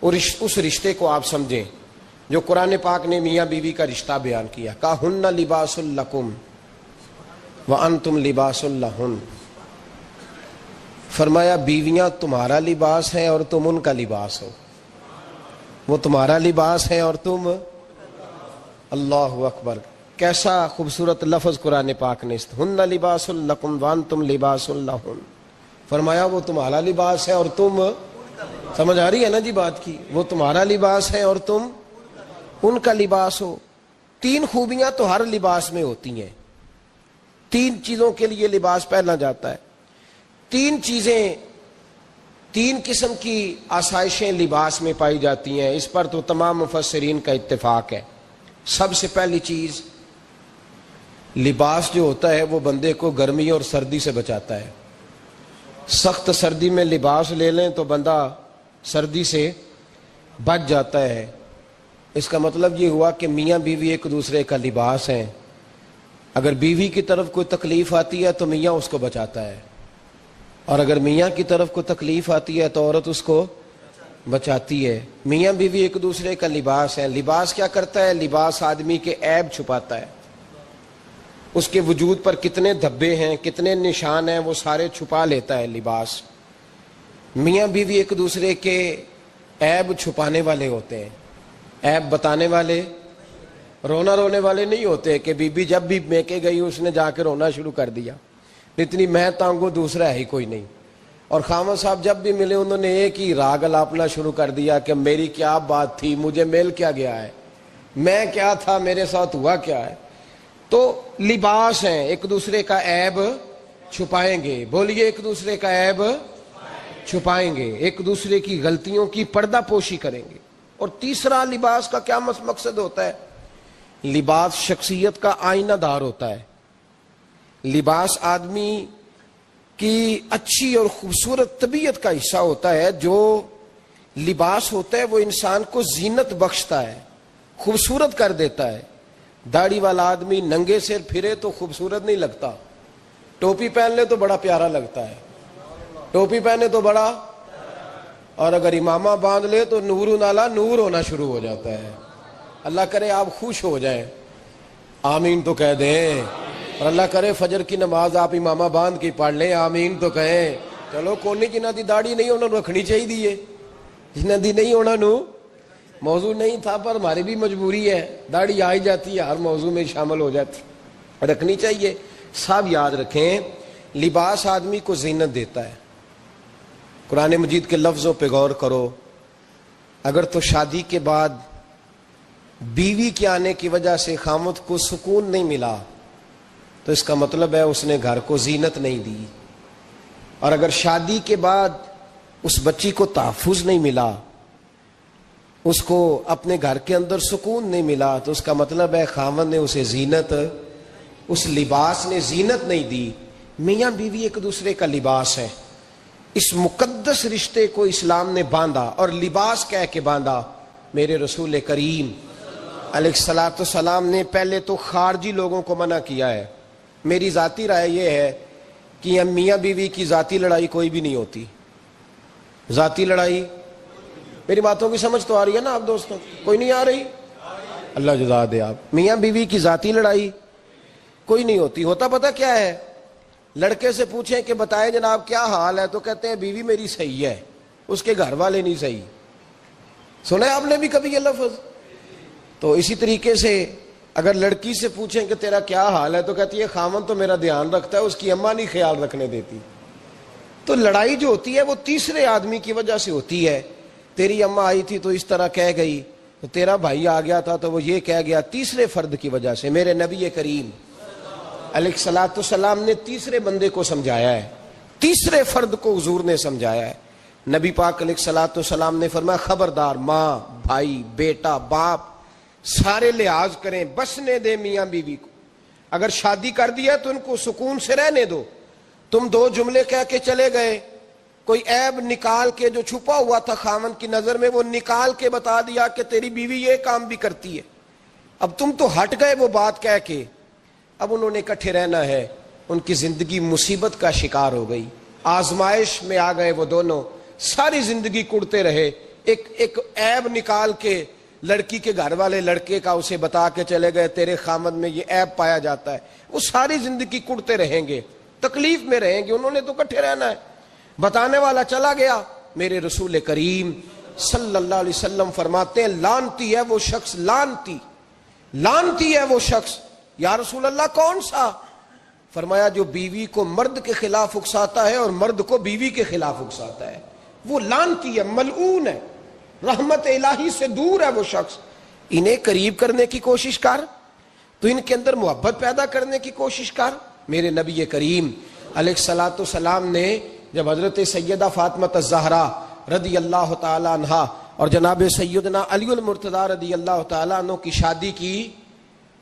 اور اس رشتے کو آپ سمجھیں جو قرآن پاک نے میاں بیوی کا رشتہ بیان کیا، کہا ہن لباس لکم وانتم لباس لہن، فرمایا بیویاں تمہارا لباس ہیں اور تم ان کا لباس ہو، وہ تمہارا لباس ہے اور تم، اللہ اکبر، کیسا خوبصورت لفظ قرآن پاک نے، ہن لباس لکم وانتم لباس لہن، فرمایا وہ تمہارا لباس ہے اور تم، سمجھ آ رہی ہے نا جی بات کی، وہ تمہارا لباس ہے اور تم ان کا لباس ہو۔ تین خوبیاں تو ہر لباس میں ہوتی ہیں، تین چیزوں کے لیے لباس پہنا جاتا ہے، تین چیزیں، تین قسم کی آسائشیں لباس میں پائی جاتی ہیں، اس پر تو تمام مفسرین کا اتفاق ہے۔ سب سے پہلی چیز، لباس جو ہوتا ہے وہ بندے کو گرمی اور سردی سے بچاتا ہے۔ سخت سردی میں لباس لے لیں تو بندہ سردی سے بچ جاتا ہے۔ اس کا مطلب یہ ہوا کہ میاں بیوی ایک دوسرے کا لباس ہیں، اگر بیوی کی طرف کوئی تکلیف آتی ہے تو میاں اس کو بچاتا ہے، اور اگر میاں کی طرف کوئی تکلیف آتی ہے تو عورت اس کو بچاتی ہے۔ میاں بیوی ایک دوسرے کا لباس ہے۔ لباس کیا کرتا ہے؟ لباس آدمی کے عیب چھپاتا ہے، اس کے وجود پر کتنے دھبے ہیں، کتنے نشان ہیں، وہ سارے چھپا لیتا ہے لباس۔ میاں بیوی ایک دوسرے کے عیب چھپانے والے ہوتے ہیں، عیب بتانے والے، رونا رونے والے نہیں ہوتے کہ بی بی جب بھی میکے گئی اس نے جا کے رونا شروع کر دیا، اتنی میں تانگو دوسرا ہے ہی کوئی نہیں، اور خامد صاحب جب بھی ملے انہوں نے ایک ہی راگ الاپنا شروع کر دیا کہ میری کیا بات تھی، مجھے مل کیا گیا ہے، میں کیا تھا، میرے ساتھ ہوا کیا ہے۔ تو لباس ہیں، ایک دوسرے کا عیب چھپائیں گے، بولیے ایک دوسرے کا عیب چھپائیں گے، ایک دوسرے کی غلطیوں کی پردہ پوشی کریں گے۔ اور تیسرا، لباس کا کیا مقصد ہوتا ہے؟ لباس شخصیت کا آئینہ دار ہوتا ہے۔ لباس آدمی کی اچھی اور خوبصورت طبیعت کا حصہ ہوتا ہے۔ جو لباس ہوتا ہے وہ انسان کو زینت بخشتا ہے، خوبصورت کر دیتا ہے۔ داڑھی والا آدمی ننگے سر پھرے تو خوبصورت نہیں لگتا، ٹوپی پہن لے تو بڑا پیارا لگتا ہے، ٹوپی پہنے تو بڑا، اور اگر امامہ باندھ لے تو نور نالا نور ہونا شروع ہو جاتا ہے۔ اللہ کرے آپ خوش ہو جائیں، آمین تو کہہ دیں، اور اللہ کرے فجر کی نماز آپ امامہ باندھ کے پڑھ لیں، آمین تو کہیں۔ چلو کونی جنہ دی داڑھی نہیں انہوں نے رکھنی چاہیے دیئے، جنہ دی نہیں ہونا نو موضوع نہیں تھا، پر ہماری بھی مجبوری ہے، داڑھی آئی جاتی ہے، ہر موضوع میں شامل ہو جاتی، رکھنی چاہیے۔ سب یاد رکھیں، لباس آدمی کو زینت دیتا ہے۔ قرآن مجید کے لفظوں پہ غور کرو، اگر تو شادی کے بعد بیوی کے آنے کی وجہ سے خامد کو سکون نہیں ملا تو اس کا مطلب ہے اس نے گھر کو زینت نہیں دی، اور اگر شادی کے بعد اس بچی کو تحفظ نہیں ملا، اس کو اپنے گھر کے اندر سکون نہیں ملا، تو اس کا مطلب ہے خامد نے اسے زینت، اس لباس نے زینت نہیں دی۔ میاں بیوی ایک دوسرے کا لباس ہے، اس مقدس رشتے کو اسلام نے باندھا، اور لباس کہہ کے باندھا۔ میرے رسول کریم علیہ الصلوۃ والسلام نے پہلے تو خارجی لوگوں کو منع کیا ہے۔ میری ذاتی رائے یہ ہے کہ میاں بیوی کی ذاتی لڑائی کوئی بھی نہیں ہوتی، ذاتی لڑائی، میری باتوں کی سمجھ تو آ رہی ہے نا آپ دوستوں؟ کوئی نہیں آ رہی؟ اللہ جزا دے آپ۔ میاں بیوی کی ذاتی لڑائی کوئی نہیں ہوتی، ہوتا پتہ کیا ہے؟ لڑکے سے پوچھیں کہ بتائیں جناب کیا حال ہے، تو کہتے ہیں بیوی میری صحیح ہے، اس کے گھر والے نہیں صحیح۔ سنا ہے آپ نے بھی کبھی یہ لفظ؟ تو اسی طریقے سے اگر لڑکی سے پوچھیں کہ تیرا کیا حال ہے، تو کہتی ہے خامن تو میرا دھیان رکھتا ہے، اس کی اماں نہیں خیال رکھنے دیتی۔ تو لڑائی جو ہوتی ہے وہ تیسرے آدمی کی وجہ سے ہوتی ہے۔ تیری اماں آئی تھی تو اس طرح کہہ گئی، تو تیرا بھائی آ گیا تھا تو وہ یہ کہہ گیا، تیسرے فرد کی وجہ سے۔ میرے نبی کریم علیہ الصلوۃ والسلام نے تیسرے بندے کو سمجھایا ہے، تیسرے فرد کو حضور نے سمجھایا ہے۔ نبی پاک علیہ الصلوۃ والسلام نے فرمایا خبردار، ماں، بھائی، بیٹا، باپ سارے لحاظ کریں، بسنے دیں میاں بیوی کو۔ اگر شادی کر دیا تو ان کو سکون سے رہنے دو۔ تم دو جملے کہہ کے چلے گئے، کوئی عیب نکال کے جو چھپا ہوا تھا خامن کی نظر میں وہ نکال کے بتا دیا کہ تیری بیوی یہ کام بھی کرتی ہے، اب تم تو ہٹ گئے وہ بات کہہ کے، اب انہوں نے اکٹھے رہنا ہے، ان کی زندگی مصیبت کا شکار ہو گئی، آزمائش میں آ گئے وہ دونوں، ساری زندگی کڑتے رہے، ایک عیب نکال کے لڑکی کے گھر والے لڑکے کا اسے بتا کے چلے گئے تیرے خامد میں یہ عیب پایا جاتا ہے، وہ ساری زندگی کڑتے رہیں گے، تکلیف میں رہیں گے، انہوں نے تو کٹھے رہنا ہے۔ بتانے والا چلا گیا، میرے رسول کریم صلی اللہ علیہ وسلم فرماتے ہیں لعنتی ہے وہ شخص، لعنتی ہے وہ شخص۔ یا رسول اللہ کون سا؟ فرمایا جو بیوی کو مرد کے خلاف اکساتا ہے اور مرد کو بیوی کے خلاف اکساتا ہے، وہ لعنتی ہے، ملعون ہے، رحمت الہی سے دور ہے وہ شخص۔ انہیں قریب کرنے کی کوشش کر، تو ان کے اندر محبت پیدا کرنے کی کوشش کر۔ میرے نبی کریم علیہ الصلوۃ والسلام نے جب حضرت سیدہ فاطمہ الزہرا رضی اللہ تعالی عنہا اور جناب سیدنا علی المرتضیٰ رضی اللہ تعالی عنہ کی شادی کی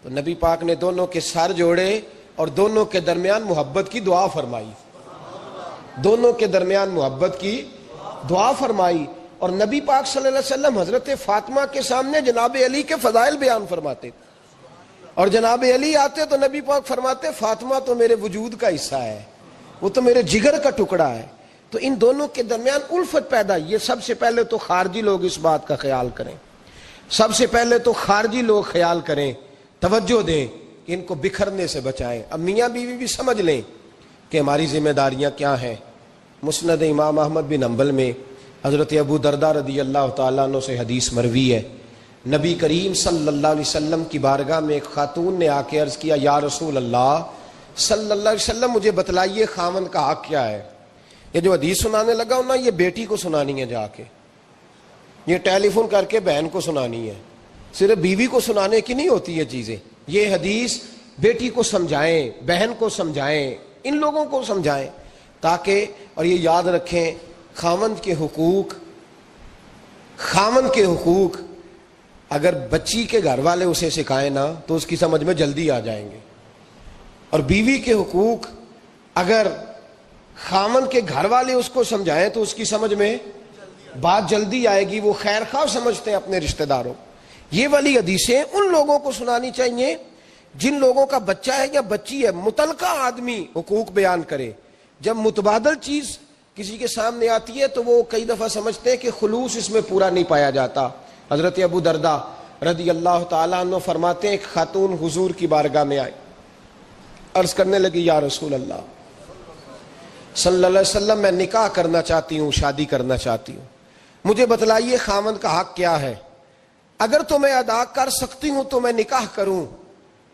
تو نبی پاک نے دونوں کے سر جوڑے اور دونوں کے درمیان محبت کی دعا فرمائی، دونوں کے درمیان محبت کی دعا فرمائی۔ اور نبی پاک صلی اللہ علیہ وسلم حضرت فاطمہ کے سامنے جناب علی کے فضائل بیان فرماتے، اور جناب علی آتے تو نبی پاک فرماتے فاطمہ تو میرے وجود کا حصہ ہے، وہ تو میرے جگر کا ٹکڑا ہے۔ تو ان دونوں کے درمیان الفت پیدا، یہ سب سے پہلے تو خارجی لوگ اس بات کا خیال کریں، سب سے پہلے تو خارجی لوگ خیال کریں، توجہ دیں کہ ان کو بکھرنے سے بچائیں۔ اب میاں بیوی بھی سمجھ لیں کہ ہماری ذمہ داریاں کیا ہیں۔ مسند امام احمد بن حنبل میں حضرت ابو درداء رضی اللہ تعالیٰ عنہ سے حدیث مروی ہے، نبی کریم صلی اللہ علیہ وسلم کی بارگاہ میں ایک خاتون نے آ کے عرض کیا یا رسول اللہ صلی اللہ علیہ وسلم مجھے بتلائیے خاوند کا حق کیا ہے۔ یہ جو حدیث سنانے لگا ہوں نا، یہ بیٹی کو سنانی ہے، جا کے یہ ٹیلی فون کر کے بہن کو سنانی ہے، صرف بیوی کو سنانے کی نہیں ہوتی یہ چیزیں۔ یہ حدیث بیٹی کو سمجھائیں، بہن کو سمجھائیں، ان لوگوں کو سمجھائیں تاکہ، اور یہ یاد رکھیں خاوند کے حقوق اگر بچی کے گھر والے اسے سکھائیں نا تو اس کی سمجھ میں جلدی آ جائیں گے، اور بیوی کے حقوق اگر خاوند کے گھر والے اس کو سمجھائیں تو اس کی سمجھ میں بات جلدی آئے گی، وہ خیر خواہ سمجھتے ہیں اپنے رشتہ داروں۔ یہ والی حدیثیں ان لوگوں کو سنانی چاہیے جن لوگوں کا بچہ ہے یا بچی ہے، متعلقہ آدمی حقوق بیان کرے۔ جب متبادل چیز کسی کے سامنے آتی ہے تو وہ کئی دفعہ سمجھتے ہیں کہ خلوص اس میں پورا نہیں پایا جاتا۔ حضرت ابو درداء رضی اللہ تعالیٰ عنہ فرماتے ہیں ایک خاتون حضور کی بارگاہ میں آئی، عرض کرنے لگی یا رسول اللہ صلی اللہ علیہ وسلم میں نکاح کرنا چاہتی ہوں، شادی کرنا چاہتی ہوں، مجھے بتلائیے خاوند کا حق کیا ہے، اگر تو میں ادا کر سکتی ہوں تو میں نکاح کروں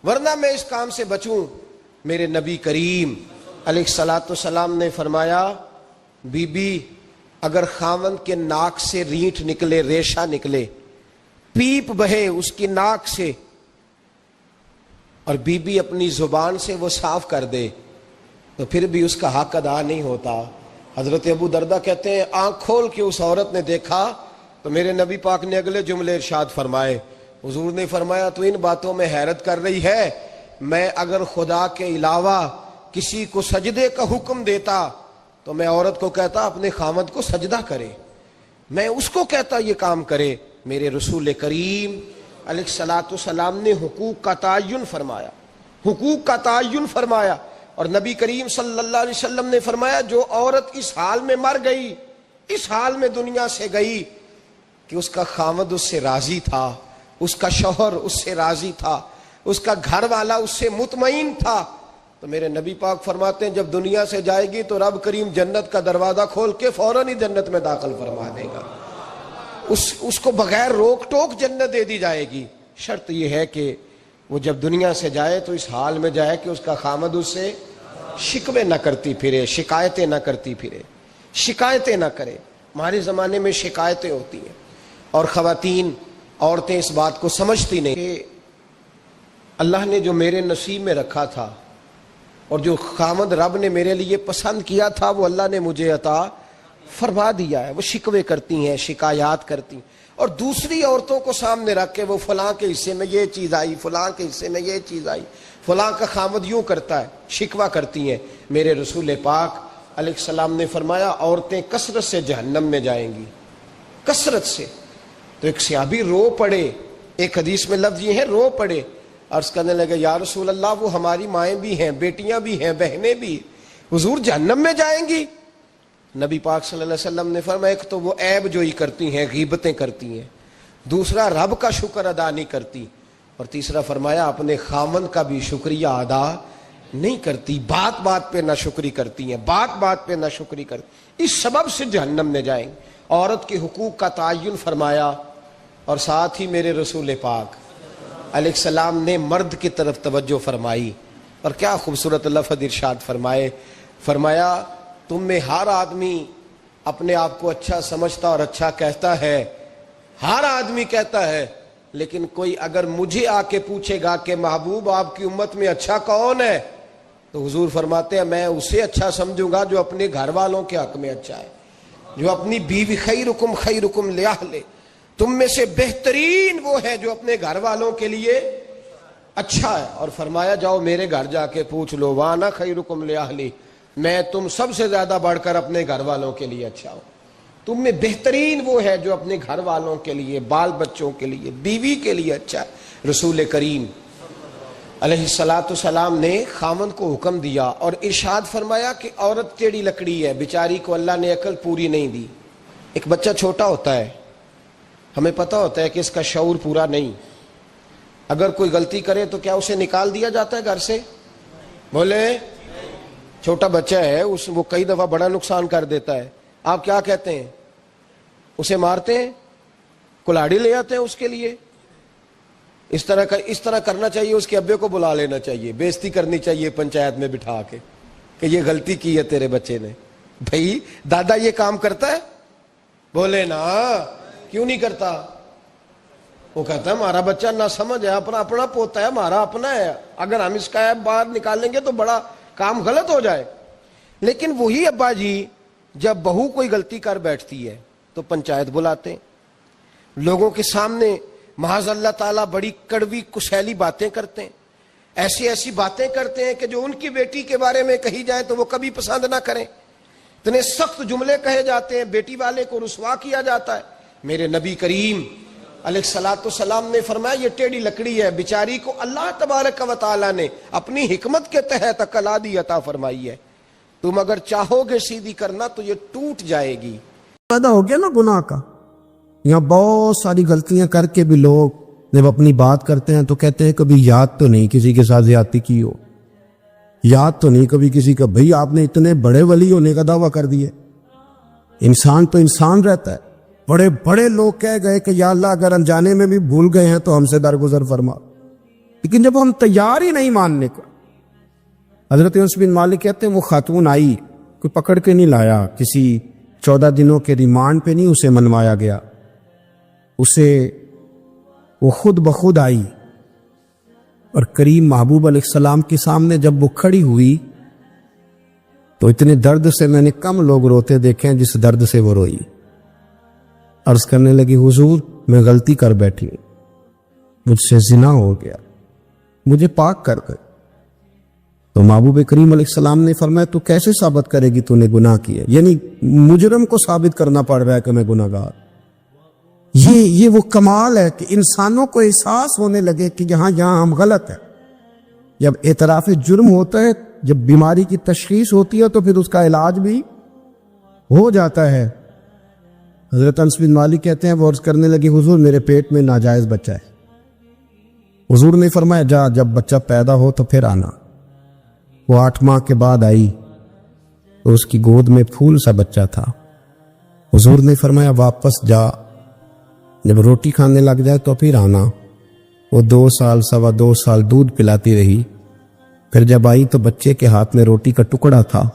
ورنہ میں اس کام سے بچوں۔ میرے نبی کریم علیہ الصلوۃ والسلام نے فرمایا بی بی اگر خاوند کے ناک سے رینٹ نکلے، ریشہ نکلے، پیپ بہے اس کی ناک سے، اور بی بی اپنی زبان سے وہ صاف کر دے تو پھر بھی اس کا حق ادا نہیں ہوتا۔ حضرت ابو درداء کہتے ہیں آنکھ کھول کے اس عورت نے دیکھا تو میرے نبی پاک نے اگلے جملے ارشاد فرمائے، حضور نے فرمایا تو ان باتوں میں حیرت کر رہی ہے، میں اگر خدا کے علاوہ کسی کو سجدے کا حکم دیتا تو میں عورت کو کہتا اپنے خاوند کو سجدہ کرے، میں اس کو کہتا یہ کام کرے۔ میرے رسول کریم علیہ الصلوۃ والسلام نے حقوق کا تعین فرمایا، حقوق کا تعین فرمایا، اور نبی کریم صلی اللہ علیہ وسلم نے فرمایا جو عورت اس حال میں مر گئی، اس حال میں دنیا سے گئی کہ اس کا خاوند اس سے راضی تھا، اس کا شوہر اس سے راضی تھا، اس کا گھر والا اس سے مطمئن تھا، تو میرے نبی پاک فرماتے ہیں جب دنیا سے جائے گی تو رب کریم جنت کا دروازہ کھول کے فوراً ہی جنت میں داخل فرما دے گا، اس کو بغیر روک ٹوک جنت دے دی جائے گی۔ شرط یہ ہے کہ وہ جب دنیا سے جائے تو اس حال میں جائے کہ اس کا خاوند اس سے شکوے نہ کرتی پھرے، شکایتیں نہ کرتی پھرے، شکایتیں نہ کرے۔ ہمارے زمانے میں شکایتیں ہوتی ہیں، اور خواتین عورتیں اس بات کو سمجھتی نہیں کہ اللہ نے جو میرے نصیب میں رکھا تھا اور جو خاوند رب نے میرے لیے پسند کیا تھا وہ اللہ نے مجھے عطا فرما دیا ہے۔ وہ شکوے کرتی ہیں، شکایات کرتی ہیں، اور دوسری عورتوں کو سامنے رکھ کے وہ فلاں کے حصے میں یہ چیز آئی، فلاں کے حصے میں یہ چیز آئی، فلاں کا خاوند یوں کرتا ہے، شکوہ کرتی ہیں۔ میرے رسول پاک علیہ السلام نے فرمایا عورتیں کثرت سے جہنم میں جائیں گی، کثرت سے۔ تو ایک صحابی رو پڑے، ایک حدیث میں لفظ یہ ہے رو پڑے، عرض کرنے لگے یا رسول اللہ وہ ہماری مائیں بھی ہیں، بیٹیاں بھی ہیں، بہنیں بھی، حضور جہنم میں جائیں گی؟ نبی پاک صلی اللہ علیہ وسلم نے فرمایا ایک تو وہ عیب جوئی کرتی ہیں، غیبتیں کرتی ہیں، دوسرا رب کا شکر ادا نہیں کرتی، اور تیسرا فرمایا اپنے خامن کا بھی شکریہ ادا نہیں کرتی، بات بات پہ ناشکری کرتی ہیں، بات بات پہ ناشکری کرتی، اس سبب سے جہنم میں جائیں گے۔ عورت کے حقوق کا تعین فرمایا، اور ساتھ ہی میرے رسول پاک علیہ السلام نے مرد کی طرف توجہ فرمائی، اور کیا خوبصورت لفظ ارشاد فرمایا تم میں ہر آدمی اپنے آپ کو اچھا سمجھتا اور اچھا کہتا ہے، ہر آدمی کہتا ہے، لیکن کوئی اگر مجھے آ کے پوچھے گا کہ محبوب آپ کی امت میں اچھا کون ہے، تو حضور فرماتے ہیں میں اسے اچھا سمجھوں گا جو اپنے گھر والوں کے حق میں اچھا ہے، جو اپنی بیوی خیرکم لأہلہ، تم میں سے بہترین وہ ہے جو اپنے گھر والوں کے لیے اچھا ہے، اور فرمایا جاؤ میرے گھر جا کے پوچھ لو وانا خیرکم لأہلہ، میں تم سب سے زیادہ بڑھ کر اپنے گھر والوں کے لیے اچھا ہوں، تم میں بہترین وہ ہے جو اپنے گھر والوں کے لیے، بال بچوں کے لیے، بیوی کے لیے اچھا ہے۔ رسول کریم علیہ السلام نے خامند کو حکم دیا اور ارشاد فرمایا کہ عورت ٹیڑھی لکڑی ہے، بیچاری کو اللہ نے عقل پوری نہیں دی۔ ایک بچہ چھوٹا ہوتا ہے، ہمیں پتہ ہوتا ہے کہ اس کا شعور پورا نہیں، اگر کوئی غلطی کرے تو کیا اسے نکال دیا جاتا ہے گھر سے؟ بولے، چھوٹا بچہ ہے، وہ کئی دفعہ بڑا نقصان کر دیتا ہے، آپ کیا کہتے ہیں؟ اسے مارتے ہیں، کلاڑی لے آتے ہیں اس کے لیے؟ اس طرح کرنا چاہیے، اس کے ابے کو بلا لینا چاہیے، بےزتی کرنی چاہیے پنچایت میں بٹھا کے کہ یہ غلطی کی ہے تیرے بچے نے۔ بھائی دادا یہ کام کرتا ہے؟ بولے نا، کیوں نہیں کرتا؟ وہ کہتا ہے ہمارا بچہ نہ سمجھ ہے، اپنا پوتا ہے، ہمارا اپنا ہے، اگر ہم اس کا ایب باہر نکالیں گے تو بڑا کام غلط ہو جائے۔ لیکن وہی ابا جی جب بہو کوئی غلطی کر بیٹھتی ہے تو پنچایت بلاتے ہیں، لوگوں کے سامنے معاذ اللہ تعالیٰ بڑی کڑوی کسیلی باتیں کرتے ہیں، ایسی باتیں کرتے ہیں کہ جو ان کی بیٹی کے بارے میں کہی جائے تو وہ کبھی پسند نہ کریں، اتنے سخت جملے کہے جاتے ہیں، بیٹی والے کو رسوا کیا جاتا ہے۔ میرے نبی کریم علیہ السلام نے فرمایا یہ ٹیڑھی لکڑی ہے، بیچاری کو اللہ تبارک و تعالیٰ نے اپنی حکمت کے تحت عقل عادی عطا فرمائی ہے، تم اگر چاہو گے سیدھی کرنا تو یہ ٹوٹ جائے گی۔ پیدا ہو گیا نا گناہ کا، یہاں بہت ساری غلطیاں کر کے بھی لوگ جب اپنی بات کرتے ہیں تو کہتے ہیں کبھی یاد تو نہیں کسی کے ساتھ زیادتی کی ہو، یاد تو نہیں کبھی کسی کا۔ بھئی آپ نے اتنے بڑے ولی ہونے کا دعویٰ کر دیا، انسان تو انسان رہتا ہے۔ بڑے بڑے لوگ کہہ گئے کہ یا اللہ اگر انجانے میں بھی بھول گئے ہیں تو ہم سے درگزر فرما، لیکن جب ہم تیار ہی نہیں ماننے کو۔ حضرت انس بن مالک کہتے ہیں وہ خاتون آئی، کوئی پکڑ کے نہیں لایا، کسی 14 دنوں کے ریمانڈ پہ نہیں اسے منوایا گیا، اسے وہ خود بخود آئی، اور کریم محبوب علیہ السلام کے سامنے جب وہ کھڑی ہوئی تو اتنے درد سے میں نے کم لوگ روتے دیکھے ہیں جس درد سے وہ روئی۔ عرض کرنے لگی حضور میں غلطی کر بیٹھی ہوں، مجھ سے زنا ہو گیا، مجھے پاک کر دے۔ تو محبوب کریم علیہ السلام نے فرمایا تو کیسے ثابت کرے گی تو نے گناہ کیا؟ یعنی مجرم کو ثابت کرنا پڑ رہا ہے کہ میں گناہ گار۔ یہ وہ کمال ہے کہ انسانوں کو احساس ہونے لگے کہ یہاں ہم غلط ہیں۔ جب اعتراف جرم ہوتا ہے، جب بیماری کی تشخیص ہوتی ہے تو پھر اس کا علاج بھی ہو جاتا ہے۔ حضرت انس بن مالک کہتے ہیں وہ عرض کرنے لگی حضور میرے پیٹ میں ناجائز بچہ ہے۔ حضور نے فرمایا جا جب بچہ پیدا ہو تو پھر آنا۔ وہ 8 ماہ کے بعد آئی تو اس کی گود میں پھول سا بچہ تھا۔ حضور نے فرمایا واپس جا، جب روٹی کھانے لگ جائے تو پھر آنا۔ وہ 2 سال 2.25 سال دودھ پلاتی رہی، پھر جب آئی تو بچے کے ہاتھ میں روٹی کا ٹکڑا تھا۔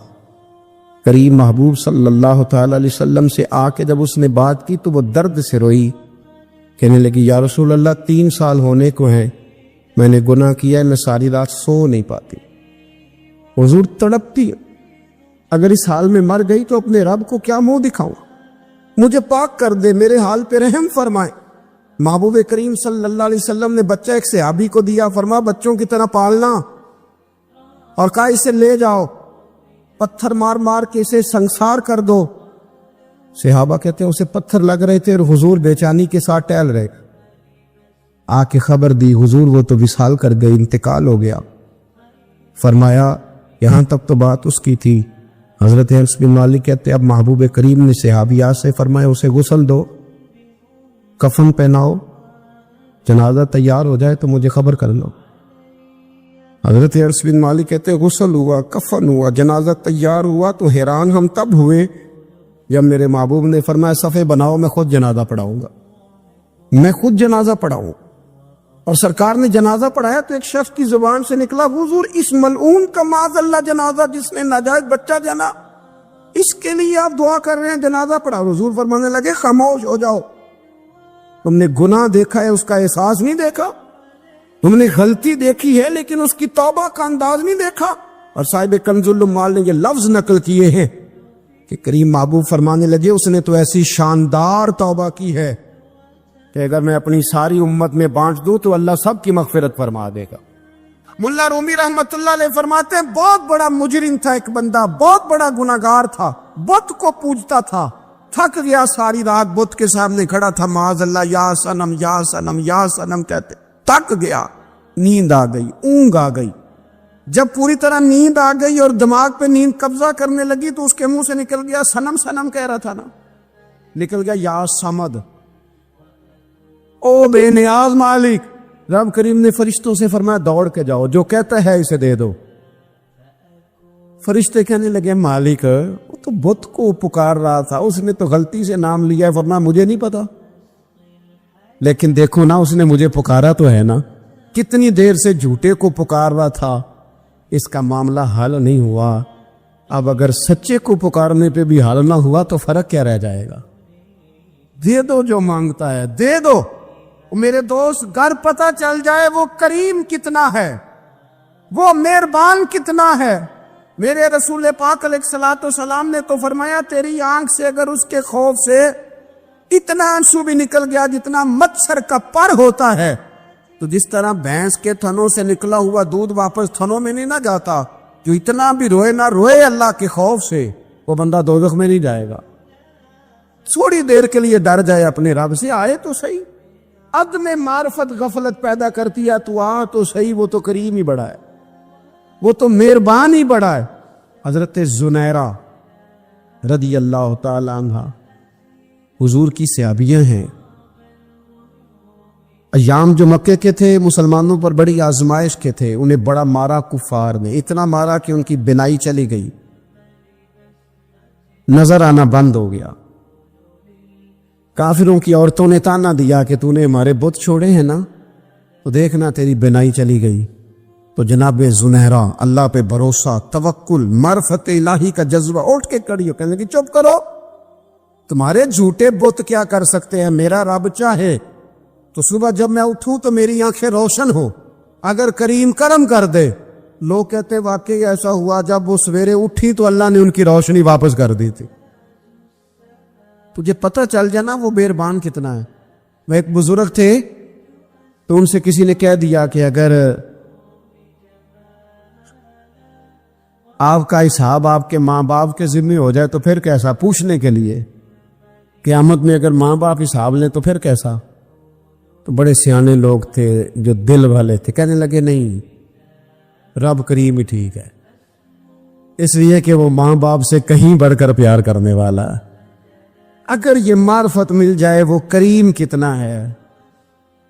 کریم محبوب صلی اللہ تعالی علیہ وسلم سے آ کے جب اس نے بات کی تو وہ درد سے روئی، کہنے لگی یا رسول اللہ 3 سال ہونے کو ہیں، میں نے گناہ کیا ہے، میں ساری رات سو نہیں پاتی۔ حضور تڑپتی، اگر اس حال میں مر گئی تو اپنے رب کو کیا منہ دکھاؤں، مجھے پاک کر دے، میرے حال پہ رحم فرمائے۔ محبوب کریم صلی اللہ علیہ وسلم نے بچہ ایک صحابی کو دیا، فرما بچوں کی طرح پالنا، اور کہا اسے لے جاؤ، پتھر مار مار کے اسے سنسار کر دو۔ صحابہ کہتے ہیں اسے پتھر لگ رہے تھے اور حضور بے چینی کے ساتھ ٹہل رہے، آ کے خبر دی حضور وہ تو وصال کر گئی، انتقال ہو گیا۔ فرمایا یہاں تک تو بات اس کی تھی، حضرت انس بن مالک کہتے اب محبوب کریم نے صحابیات سے فرمایا اسے غسل دو، کفن پہناؤ، جنازہ تیار ہو جائے تو مجھے خبر کر لو۔ حضرت انس بن مالک کہتے غسل ہوا، کفن ہوا، جنازہ تیار ہوا تو حیران ہم تب ہوئے جب میرے محبوب نے فرمایا صفے بناؤ، میں خود جنازہ پڑھاؤں گا، میں خود جنازہ پڑھاؤں۔ اور سرکار نے جنازہ پڑھایا تو ایک شخص کی زبان سے نکلا حضور اس ملعون کا معاذ اللہ جنازہ جس نے ناجائز بچہ جنا، اس کے لیے آپ دعا کر رہے ہیں، جنازہ پڑھاؤ۔ حضور فرمانے لگے خاموش ہو جاؤ، تم نے گناہ دیکھا ہے، اس کا احساس نہیں دیکھا، تم نے غلطی دیکھی ہے لیکن اس کی توبہ کا انداز نہیں دیکھا۔ اور صاحب کنز العمال نے یہ لفظ نقل کیے ہیں کہ کریم محبوب فرمانے لگے اس نے تو ایسی شاندار توبہ کی ہے کہ اگر میں اپنی ساری امت میں بانٹ دوں تو اللہ سب کی مغفرت فرما دے گا۔ ملا رومی رحمت اللہ علیہ فرماتے ہیں بہت بڑا مجرم تھا ایک بندہ، بہت بڑا گناہگار تھا، بت کو پوجتا تھا، تھک گیا، ساری رات بت کے سامنے کھڑا تھا، معاذ اللہ یا صنم یا صنم یا صنم کہتے، تھک گیا، نیند آ گئی، اونگ آ گئی۔ جب پوری طرح نیند آ گئی اور دماغ پہ نیند قبضہ کرنے لگی تو اس کے منہ سے نکل گیا، صنم صنم کہہ رہا تھا نا، نکل گیا یا صمد، او بے نیاز مالک۔ رب کریم نے فرشتوں سے فرمایا دوڑ کے جاؤ، جو کہتا ہے اسے دے دو۔ فرشتے کہنے لگے مالک وہ تو بت کو پکار رہا تھا، اس نے تو غلطی سے نام لیا ہے، فرمایا مجھے نہیں پتا، لیکن دیکھو نا اس نے مجھے پکارا تو ہے نا، کتنی دیر سے جھوٹے کو پکار رہا تھا، اس کا معاملہ حل نہیں ہوا، اب اگر سچے کو پکارنے پہ بھی حل نہ ہوا تو فرق کیا رہ جائے گا؟ دے دو جو مانگتا ہے، دے دو۔ میرے دوست گھر پتہ چل جائے وہ کریم کتنا ہے، وہ مہربان کتنا ہے۔ میرے رسول پاک علیہ الصلوۃ والسلام نے تو فرمایا تیری آنکھ سے اگر اس کے خوف سے اتنا آنسو بھی نکل گیا جتنا مچھر کا پر ہوتا ہے، تو جس طرح بھینس کے تھنوں سے نکلا ہوا دودھ واپس تھنوں میں نہیں نہ جاتا، جو اتنا بھی روئے نہ روئے اللہ کے خوف سے، وہ بندہ دوزخ میں نہیں جائے گا۔ تھوڑی دیر کے لیے ڈر جائے اپنے رب سے، آئے تو صحیح، عدم معرفت غفلت پیدا کرتی ہے، تو آ تو صحیح، وہ تو کریم ہی بڑا ہے، وہ تو مہربان ہی بڑا ہے۔ حضرت زنیرہ رضی اللہ تعالی عنہ حضور کی صحابیاں ہیں، ایام جو مکے کے تھے مسلمانوں پر بڑی آزمائش کے تھے، انہیں بڑا مارا کفار نے، اتنا مارا کہ ان کی بینائی چلی گئی، نظر آنا بند ہو گیا۔ کافروں کی عورتوں نے تانا دیا کہ تو نے ہمارے بت چھوڑے ہیں نا، تو دیکھنا تیری بینائی چلی گئی۔ تو جناب زنیرہ اللہ پہ بھروسہ، توکل، معرفت الہی کا جذبہ، اٹھ کے کھڑی ہو، کہنے لگی چپ کرو، تمہارے جھوٹے بت کیا کر سکتے ہیں، میرا رب چاہے تو صبح جب میں اٹھوں تو میری آنکھیں روشن ہو، اگر کریم کرم کر دے۔ لوگ کہتے واقعی ایسا ہوا، جب وہ سویرے اٹھی تو اللہ نے ان کی روشنی واپس کر دی تھی۔ تجھے پتہ چل جانا وہ مہربان کتنا ہے۔ وہ ایک بزرگ تھے تو ان سے کسی نے کہہ دیا کہ اگر آپ کا حساب آپ کے ماں باپ کے ذمہ ہو جائے تو پھر کیسا، پوچھنے کے لیے قیامت میں اگر ماں باپ حساب لیں تو پھر کیسا۔ تو بڑے سیانے لوگ تھے جو دل والے تھے، کہنے لگے نہیں، رب کریم ہی ٹھیک ہے، اس لیے کہ وہ ماں باپ سے کہیں بڑھ کر پیار کرنے والا ہے۔ اگر یہ معرفت مل جائے وہ کریم کتنا ہے،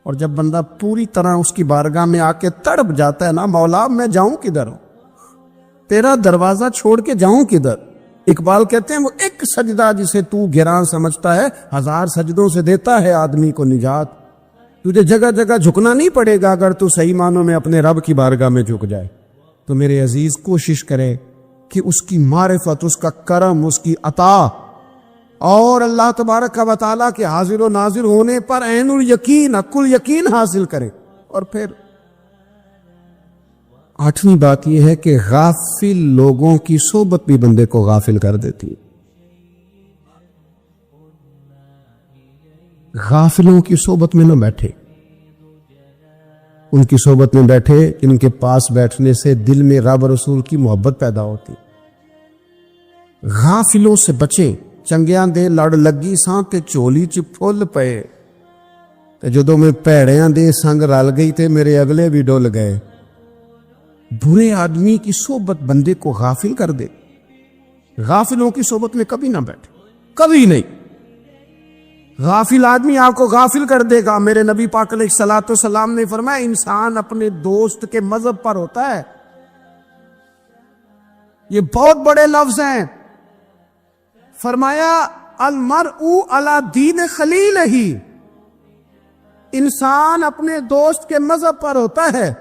اور جب بندہ پوری طرح اس کی بارگاہ میں آ کے تڑپ جاتا ہے نا، مولا میں جاؤں کدھر، تیرا دروازہ چھوڑ کے جاؤں کدھر۔ اقبال کہتے ہیں وہ ایک سجدہ جسے تو گراں سمجھتا ہے، 1000 سجدوں سے دیتا ہے آدمی کو نجات۔ تجھے جگہ جگہ جھکنا نہیں پڑے گا اگر تو صحیح معنوں میں اپنے رب کی بارگاہ میں جھک جائے۔ تو میرے عزیز کوشش کرے کہ اس کی معرفت، اس کا کرم، اس کی عطا اور اللہ تبارک و تعالیٰ کے حاضر و ناظر ہونے پر عین الیقین، حق الیقین حاصل کرے۔ اور پھر 8ویں بات یہ ہے کہ غافل لوگوں کی صحبت بھی بندے کو غافل کر دیتی ہے۔ غافلوں کی صحبت میں نہ بیٹھے، ان کی صحبت میں بیٹھے ان کے پاس بیٹھنے سے دل میں رب رسول کی محبت پیدا ہوتی۔ غافلوں سے بچیں، چنگیاں دے لڑ لگی ساں تے چولی چ پھل پئے، تے جدوں میں پیڑیاں دے سنگ رل گئی تے میرے اگلے بھی ڈول گئے۔ برے آدمی کی صحبت بندے کو غافل کر دے۔ غافلوں کی صحبت میں کبھی نہ بیٹھے، کبھی نہیں۔ غافل آدمی آپ کو غافل کر دے گا۔ میرے نبی پاک علیہ الصلوۃ والسلام نے فرمایا انسان اپنے دوست کے مذہب پر ہوتا ہے۔ یہ بہت بڑے لفظ ہیں۔ فرمایا المرء علی دین خلیلہ، انسان اپنے دوست کے مذہب پر ہوتا ہے۔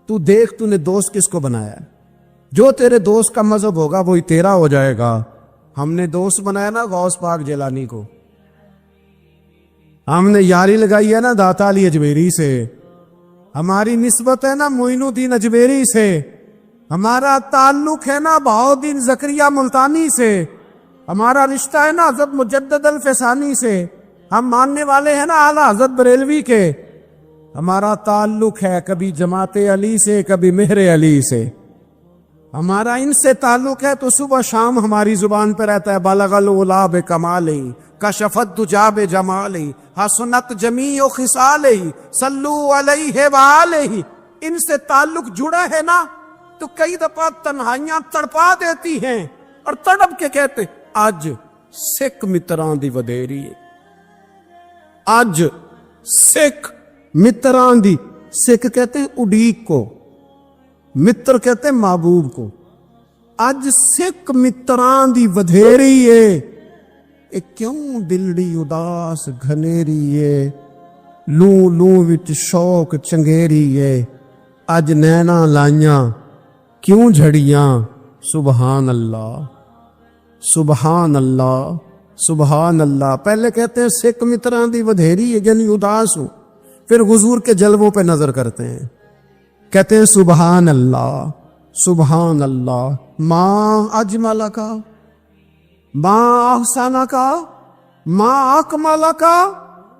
تو دیکھ تو نے دوست کس کو بنایا ہے؟ جو تیرے دوست کا مذہب ہوگا وہی تیرا ہو جائے گا۔ ہم نے دوست بنایا نا غوث پاک جیلانی کو، ہم نے یاری لگائی ہے نا داتا علی اجمیری سے، ہماری نسبت ہے نا معین الدین اجمیری سے، ہمارا تعلق ہے نا بہاؤالدین زکریا ملتانی سے، ہمارا رشتہ ہے نا حضرت مجدد الفسانی سے، ہم ماننے والے ہیں نا اعلیٰ حضرت بریلوی کے، ہمارا تعلق ہے کبھی جماعت علی سے کبھی مہر علی سے، ہمارا ان سے تعلق ہے تو صبح شام ہماری زبان پہ رہتا ہے بالغ العلا بکمالہ کشف الدجی بجمالہ حسنت جمیع خصالہ صلو علیہ وآلہ۔ ان سے تعلق جڑا ہے نا تو کئی دفعہ تنہائیاں تڑپا دیتی ہیں اور تڑپ کے کہتے اج سکھ متراں دی ودیری ہے، اج سکھ متراں دی، سکھ کہتے ہیں اڈیق کو، متر کہتے ہیں محبوب کو، اج سکھ متراں دی ودھیری ہے، اے کیوں دلڑی اداس گھنیری ہے، لوں لوں وچ شوق چنگیری ہے، اج نینا لائیاں کیوں جھڑیاں، سبحان اللہ سبحان اللہ سبحان اللہ۔ پہلے کہتے ہیں سکھ متراں دی ودھیری ہے یعنی اداس ہوں، پھر حضور کے جلووں پہ نظر کرتے ہیں، کہتے ہیں سبحان اللہ سبحان اللہ، ماں اجمل کا، ماں احسن کا، ماں اکمل کا،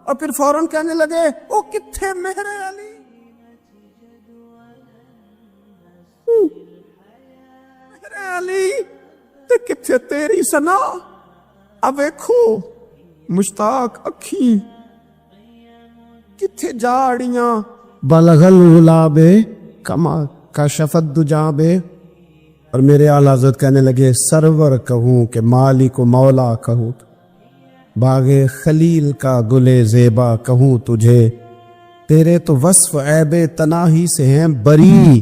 اور پھر فوراً کہنے لگے او کتھے مہر علی، مہر علی تے کتھے تیری سنا، اب دیکھو مشتاق اکھی کتھے جاڑیاں، بلغ العلا کما کشف الدجی۔ اور میرے اعلیٰ حضرت کہنے لگے سرور کہوں کہ مالک و مولا کہوں، باغ خلیل کا گلے زیبا کہوں تجھے، تیرے تو وصف عیب تناہی سے ہیں بری،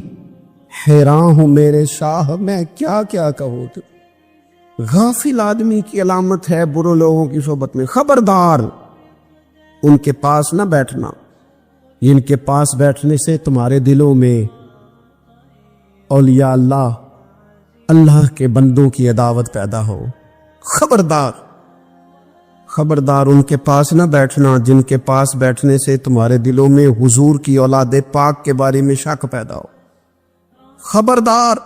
حیران ہوں میرے شاہ میں کیا کیا کہوں۔ غافل آدمی کی علامت ہے برے لوگوں کی صحبت میں، خبردار ان کے پاس نہ بیٹھنا، ان کے پاس بیٹھنے سے تمہارے دلوں میں اولیاء اللہ، اللہ کے بندوں کی عداوت پیدا ہو۔ خبردار خبردار ان کے پاس نہ بیٹھنا جن کے پاس بیٹھنے سے تمہارے دلوں میں حضور کی اولاد پاک کے بارے میں شک پیدا ہو۔ خبردار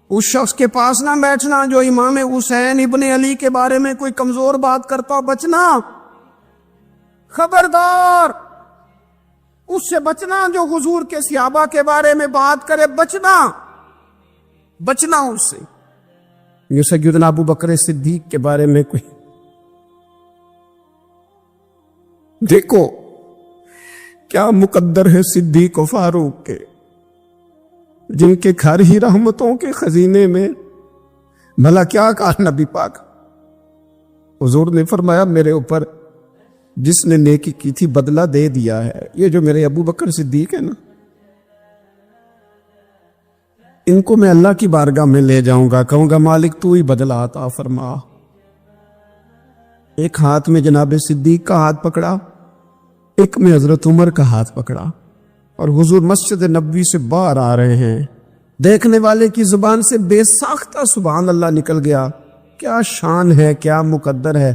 اس شخص کے پاس نہ بیٹھنا جو امام حسین ابن علی کے بارے میں کوئی کمزور بات کرتا ہو، بچنا۔ خبردار اس سے بچنا جو حضور کے صحابہ کے بارے میں بات کرے، بچنا بچنا اس سے۔ یہ سیدنا ابو بکر صدیق کے بارے میں کوئی دیکھو کیا مقدر ہے صدیق و فاروق کے، جن کے گھر ہی رحمتوں کے خزینے میں، بھلا کیا کہا نبی پاک، حضور نے فرمایا میرے اوپر جس نے نیکی کی تھی بدلہ دے دیا ہے۔ یہ جو میرے ابو بکر صدیق ہے نا، ان کو میں اللہ کی بارگاہ میں لے جاؤں گا، کہوں گا مالک تو ہی بدلہ عطا فرما۔ ایک ہاتھ میں جناب صدیق کا ہاتھ پکڑا، ایک میں حضرت عمر کا ہاتھ پکڑا، اور حضور مسجد نبوی سے باہر آ رہے ہیں، دیکھنے والے کی زبان سے بے ساختہ سبحان اللہ نکل گیا۔ کیا شان ہے، کیا مقدر ہے۔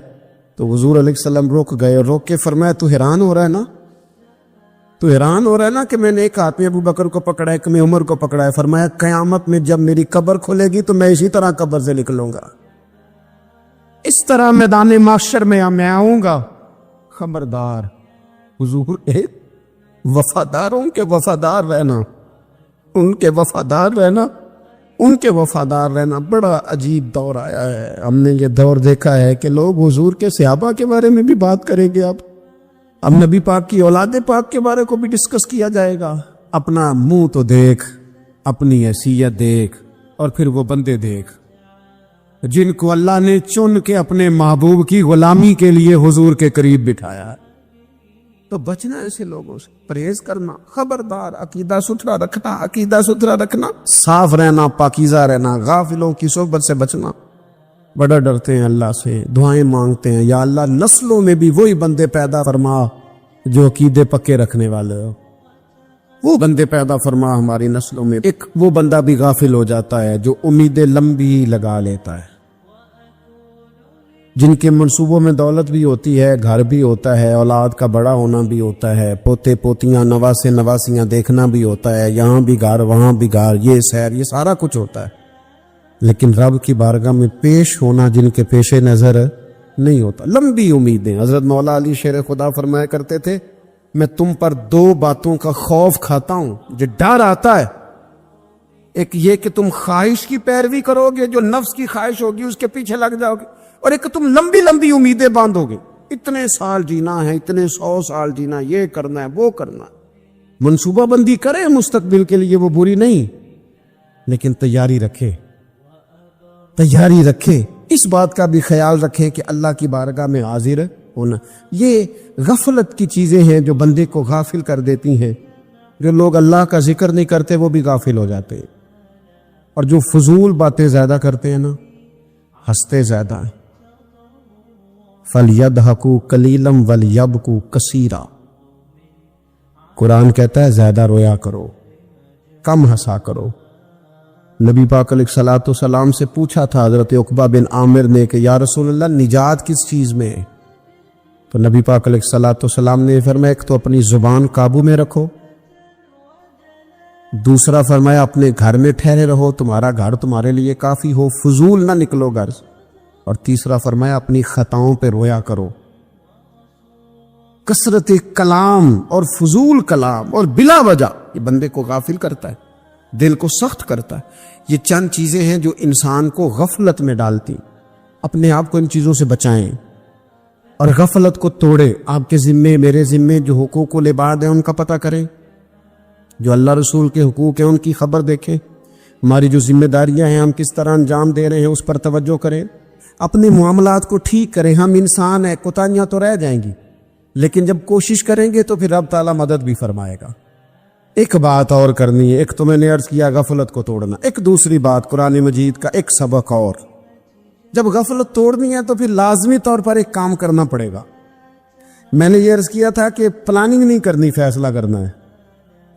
تو حضور علیہ السلام رک گئے اور روک کے فرمایا تو حیران ہو رہا ہے نا، تو حیران ہو رہا ہے نا کہ میں نے ایک ہاتھ میں ابو بکر کو پکڑا ہے، ایک میں عمر کو پکڑا ہے۔ فرمایا قیامت میں جب میری قبر کھلے گی تو میں اسی طرح قبر سے نکلوں گا، اس طرح میدان محشر میں آؤں گا۔ خبردار حضور وفاداروں کے وفادار رہنا، ان کے وفادار رہنا، ان کے وفادار رہنا۔ بڑا عجیب دور آیا ہے، ہم نے یہ دور دیکھا ہے کہ لوگ حضور کے صحابہ کے بارے میں بھی بات کریں گے، اب نبی پاک کی اولاد پاک کے بارے کو بھی ڈسکس کیا جائے گا۔ اپنا منہ تو دیکھ، اپنی حیثیت دیکھ، اور پھر وہ بندے دیکھ۔ جن کو اللہ نے چن کے اپنے محبوب کی غلامی کے لیے حضور کے قریب بٹھایا ہے۔ تو بچنا ایسے لوگوں سے، پرہیز کرنا، خبردار، عقیدہ ستھرا رکھنا، صاف رہنا، پاکیزہ رہنا، غافلوں کی صحبت سے بچنا۔ بڑا ڈرتے ہیں اللہ سے، دعائیں مانگتے ہیں، یا اللہ نسلوں میں بھی وہی بندے پیدا فرما جو عقیدے پکے رکھنے والے ہو، وہ بندے پیدا فرما ہماری نسلوں میں۔ ایک وہ بندہ بھی غافل ہو جاتا ہے جو امیدیں لمبی لگا لیتا ہے، جن کے منصوبوں میں دولت بھی ہوتی ہے، گھر بھی ہوتا ہے، اولاد کا بڑا ہونا بھی ہوتا ہے، پوتے پوتیاں نواسے نواسیاں دیکھنا بھی ہوتا ہے، یہاں بھی گھر وہاں بھی گھر، یہ سیر، یہ سارا کچھ ہوتا ہے، لیکن رب کی بارگاہ میں پیش ہونا جن کے پیش نظر نہیں ہوتا۔ لمبی امیدیں۔ حضرت مولا علی شیر خدا فرمایا کرتے تھے، میں تم پر دو باتوں کا خوف کھاتا ہوں، جو ڈر آتا ہے، ایک یہ کہ تم خواہش کی پیروی کرو گے، جو نفس کی خواہش ہوگی اس کے پیچھے لگ جاؤ گے، اور ایک تم لمبی لمبی امیدیں باندھو گے، اتنے سال جینا ہے، اتنے 100 سال جینا، یہ کرنا ہے، وہ کرنا ہے۔ منصوبہ بندی کرے مستقبل کے لیے، وہ بری نہیں، لیکن تیاری رکھے، اس بات کا بھی خیال رکھے کہ اللہ کی بارگاہ میں حاضر ہونا۔ یہ غفلت کی چیزیں ہیں جو بندے کو غافل کر دیتی ہیں۔ جو لوگ اللہ کا ذکر نہیں کرتے وہ بھی غافل ہو جاتے ہیں، اور جو فضول باتیں زیادہ کرتے ہیں نا، ہنستے زیادہ ہیں۔ فَلْيَضْحَكُوا قَلِيلًا وَلْيَبْكُوا كَثِيرًا، قرآن کہتا ہے زیادہ رویا کرو، کم ہنسا کرو۔ نبی پاک علیہ الصلوۃ والسلام سے پوچھا تھا حضرت عقبہ بن عامر نے کہ یا رسول اللہ نجات کس چیز میں ہے؟ تو نبی پاک علیہ الصلوۃ والسلام نے فرمایا ایک تو اپنی زبان قابو میں رکھو، دوسرا فرمایا اپنے گھر میں ٹھہرے رہو، تمہارا گھر تمہارے لیے کافی ہو، فضول نہ نکلو گھر سے، اور تیسرا فرمایا اپنی خطاؤں پہ رویا کرو۔ کثرت کلام اور فضول کلام اور بلا وجہ یہ بندے کو غافل کرتا ہے، دل کو سخت کرتا ہے۔ یہ چند چیزیں ہیں جو انسان کو غفلت میں ڈالتی۔ اپنے آپ کو ان چیزوں سے بچائیں اور غفلت کو توڑے۔ آپ کے ذمے، میرے ذمے جو حقوق و لباد ہیں ان کا پتہ کریں، جو اللہ رسول کے حقوق ہیں ان کی خبر دیکھیں، ہماری جو ذمہ داریاں ہیں ہم کس طرح انجام دے رہے ہیں اس پر توجہ کریں، اپنے معاملات کو ٹھیک کریں۔ ہم انسان ہیں، کوتاہیاں تو رہ جائیں گی، لیکن جب کوشش کریں گے تو پھر رب تعالیٰ مدد بھی فرمائے گا۔ ایک بات اور کرنی ہے، ایک تو میں نے عرض کیا غفلت کو توڑنا، ایک دوسری بات قرآن مجید کا ایک سبق اور، جب غفلت توڑنی ہے تو پھر لازمی طور پر ایک کام کرنا پڑے گا۔ میں نے یہ عرض کیا تھا کہ پلاننگ نہیں کرنی، فیصلہ کرنا ہے۔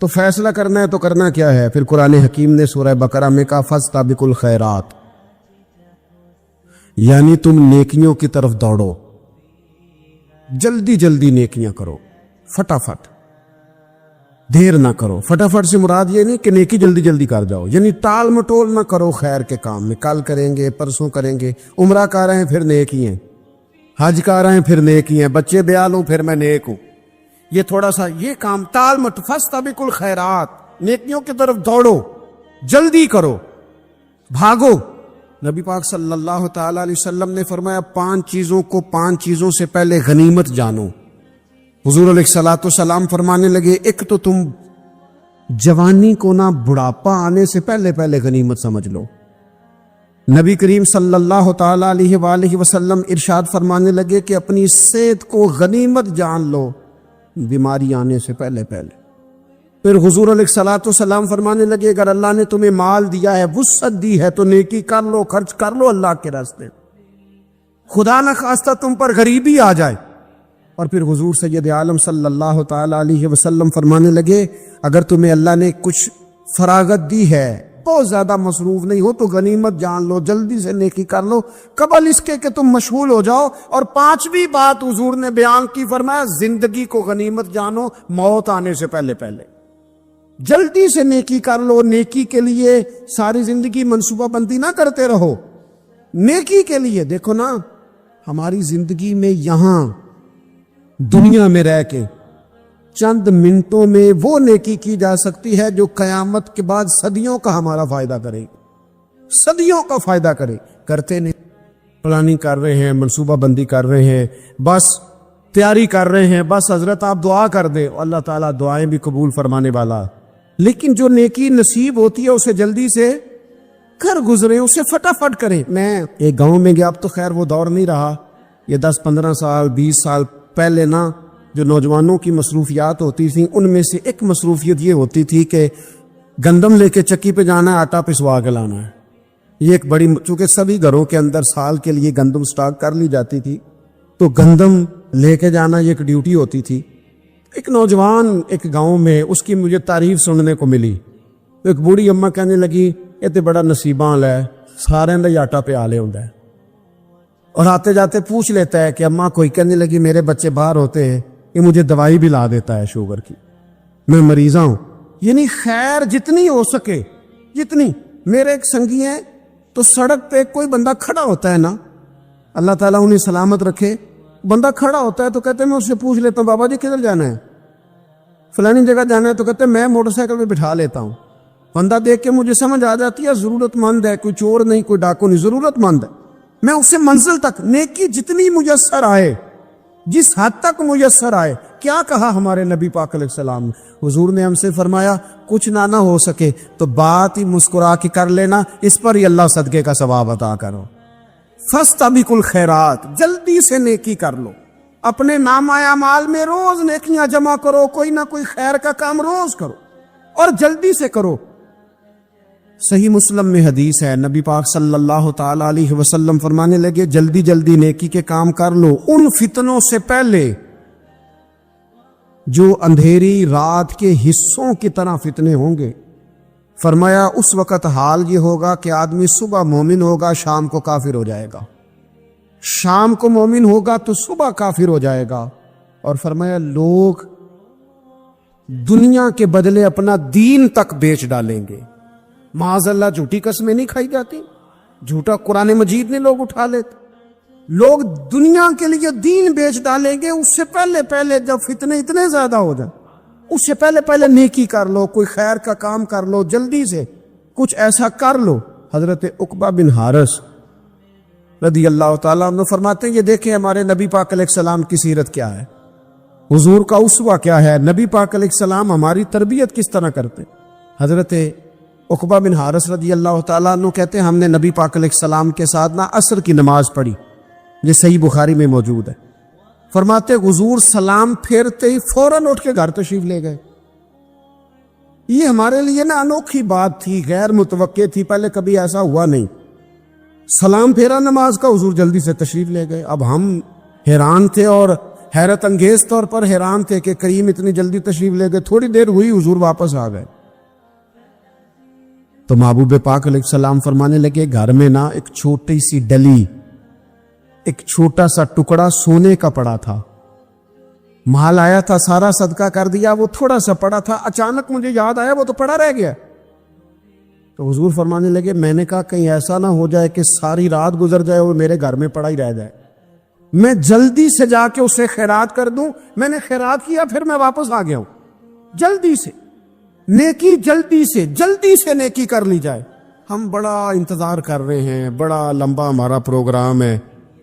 تو فیصلہ کرنا ہے تو کرنا کیا ہے؟ پھر قرآن حکیم نے سورہ بقرہ میں کہا فاستبقوا الخیرات، یعنی تم نیکیوں کی طرف دوڑو، جلدی جلدی نیکیاں کرو، فٹافٹ، دیر نہ کرو۔ فٹافٹ سے مراد یہ نہیں کہ نیکی جلدی جلدی کر جاؤ، یعنی ٹال مٹول نہ کرو خیر کے کام میں، کل کریں گے، پرسوں کریں گے، عمرہ کر رہے ہیں پھر نیکی ہیں، حج کر رہے ہیں پھر نیکی ہیں، بچے بیال ہوں پھر میں نیک ہوں، یہ تھوڑا سا یہ کام ٹال مٹ۔ فاستبقوا الخیرات، نیکیوں کی طرف دوڑو، جلدی کرو، بھاگو۔ نبی پاک صلی اللہ تعالی علیہ وسلم نے فرمایا 5 چیزوں کو 5 چیزوں سے پہلے غنیمت جانو۔ حضور علیہ الصلوۃ والسلام فرمانے لگے ایک تو تم جوانی کو نہ بڑھاپا آنے سے پہلے پہلے غنیمت سمجھ لو۔ نبی کریم صلی اللہ تعالی علیہ وآلہ وسلم ارشاد فرمانے لگے کہ اپنی صحت کو غنیمت جان لو، بیماری آنے سے پہلے پہلے۔ پھر حضور علیہ الصلوۃ والسلام فرمانے لگے اگر اللہ نے تمہیں مال دیا ہے، وسعت دی ہے، تو نیکی کر لو، خرچ کر لو اللہ کے راستے، خدا نہ خواستہ تم پر غریبی آ جائے۔ اور پھر حضور سید عالم صلی اللہ تعالی علیہ وسلم فرمانے لگے اگر تمہیں اللہ نے کچھ فراغت دی ہے، بہت زیادہ مصروف نہیں ہو، تو غنیمت جان لو، جلدی سے نیکی کر لو قبل اس کے کہ تم مشغول ہو جاؤ۔ اور 5ویں بات حضور نے بیان کی، فرمایا زندگی کو غنیمت جانو، موت آنے سے پہلے پہلے جلدی سے نیکی کر لو۔ نیکی کے لیے ساری زندگی منصوبہ بندی نہ کرتے رہو، نیکی کے لیے دیکھو نا، ہماری زندگی میں یہاں دنیا میں رہ کے چند منٹوں میں وہ نیکی کی جا سکتی ہے جو قیامت کے بعد صدیوں کا ہمارا فائدہ کرے، صدیوں کا فائدہ کرے۔ کرتے نہیں، پلاننگ کر رہے ہیں، منصوبہ بندی کر رہے ہیں، بس تیاری کر رہے ہیں، بس حضرت آپ دعا کر دیں، اللہ تعالیٰ دعائیں بھی قبول فرمانے والا۔ لیکن جو نیکی نصیب ہوتی ہے اسے جلدی سے کر گزرے اسے فٹافٹ کریں. میں ایک گاؤں میں گیا, اب تو خیر وہ دور نہیں رہا, یہ 10-15 سال 20 سال پہلے نا جو نوجوانوں کی مصروفیات ہوتی تھیں ان میں سے ایک مصروفیت یہ ہوتی تھی کہ گندم لے کے چکی پہ جانا ہے, آٹا پسوا کے لانا ہے. یہ ایک بڑی, چونکہ سبھی گھروں کے اندر سال کے لیے گندم سٹاک کر لی جاتی تھی, تو گندم لے کے جانا یہ ایک ڈیوٹی ہوتی تھی. ایک نوجوان ایک گاؤں میں, اس کی مجھے تعریف سننے کو ملی. ایک بوڑھی اماں کہنے لگی یہ تو بڑا نصیباں والا ہے, سارے دا آٹا پہ آ لے ہوندا ہے. اور آتے جاتے پوچھ لیتا ہے کہ اماں کوئی, کہنے لگی میرے بچے باہر ہوتے ہیں, یہ مجھے دوائی بھی لا دیتا ہے شوگر کی, میں مریضہ ہوں. یعنی خیر جتنی ہو سکے جتنی. میرے ایک سنگی ہیں تو سڑک پہ کوئی بندہ کھڑا ہوتا ہے نا, اللہ تعالیٰ انہیں سلامت رکھے, بندہ کھڑا ہوتا ہے تو کہتے ہیں میں اس سے پوچھ لیتا ہوں بابا جی کدھر جانا ہے, فلانی جگہ جانا ہے, تو کہتے ہیں میں موٹر سائیکل پہ بٹھا لیتا ہوں. بندہ دیکھ کے مجھے سمجھ آ جاتی ہے ضرورت مند ہے, کوئی چور نہیں کوئی ڈاکو نہیں, ضرورت مند ہے. میں اسے منزل تک نیکی جتنی میسر آئے, جس حد تک میسر آئے. کیا کہا ہمارے نبی پاک علیہ السلام نے, حضور نے ہم سے فرمایا کچھ نہ ہو سکے تو بات ہی مسکرا کے کر لینا, اس پر ہی اللہ صدقے کا ثواب عطا کرو. فاستبقوا الخیرات, جلدی سے نیکی کر لو. اپنے نامہ اعمال میں روز نیکیاں جمع کرو, کوئی نہ کوئی خیر کا کام روز کرو اور جلدی سے کرو. صحیح مسلم میں حدیث ہے, نبی پاک صلی اللہ تعالی علیہ وسلم فرمانے لگے جلدی جلدی نیکی کے کام کر لو ان فتنوں سے پہلے جو اندھیری رات کے حصوں کی طرح فتنے ہوں گے. فرمایا اس وقت حال یہ ہوگا کہ آدمی صبح مومن ہوگا شام کو کافر ہو جائے گا, شام کو مومن ہوگا تو صبح کافر ہو جائے گا. اور فرمایا لوگ دنیا کے بدلے اپنا دین تک بیچ ڈالیں گے. معاذ اللہ جھوٹی قسمیں نہیں کھائی جاتی, جھوٹا قرآن مجید نے لوگ اٹھا لیتے. لوگ دنیا کے لیے دین بیچ ڈالیں گے. اس سے پہلے جب فتنے اتنے زیادہ ہو جائیں, اس سے پہلے نیکی کر لو, کوئی خیر کا کام کر لو, جلدی سے کچھ ایسا کر لو. حضرت عقبہ بن حارث رضی اللہ تعالیٰ عنہ فرماتے ہیں یہ دیکھیں ہمارے نبی پاک علیہ السلام کی سیرت کیا ہے, حضور کا اسوہ کیا ہے, نبی پاک علیہ السلام ہماری تربیت کس طرح کرتے. حضرت عقبہ بن حارث رضی اللہ تعالیٰ عنہ کہتے ہیں ہم نے نبی پاک علیہ السلام کے ساتھ عصر کی نماز پڑھی, یہ صحیح بخاری میں موجود ہے. فرماتے حضور سلام پھیرتے ہی فوراً اٹھ کے گھر تشریف لے گئے. یہ ہمارے لیے نا انوکھی بات تھی, غیر متوقع تھی, پہلے کبھی ایسا ہوا نہیں. سلام پھیرا نماز کا, حضور جلدی سے تشریف لے گئے. اب ہم حیران تھے اور حیرت انگیز طور پر حیران تھے کہ کریم اتنی جلدی تشریف لے گئے. تھوڑی دیر ہوئی حضور واپس آ گئے. تو محبوب پاک علیہ السلام فرمانے لگے گھر میں نا ایک چھوٹی سی ڈلی, ایک چھوٹا سا ٹکڑا سونے کا پڑا تھا, مال آیا تھا سارا صدقہ کر دیا, وہ تھوڑا سا پڑا تھا, اچانک مجھے یاد آیا وہ تو پڑا رہ گیا. تو حضور فرمانے لگے میں نے کہا کہیں ایسا نہ ہو جائے کہ ساری رات گزر جائے اور میرے گھر میں پڑا ہی رہ جائے, میں جلدی سے جا کے اسے خیرات کر دوں. میں نے خیرات کیا پھر میں واپس آ گیا ہوں. جلدی سے نیکی, جلدی سے نیکی کر لی جائے. ہم بڑا انتظار کر رہے ہیں, بڑا لمبا ہمارا پروگرام ہے,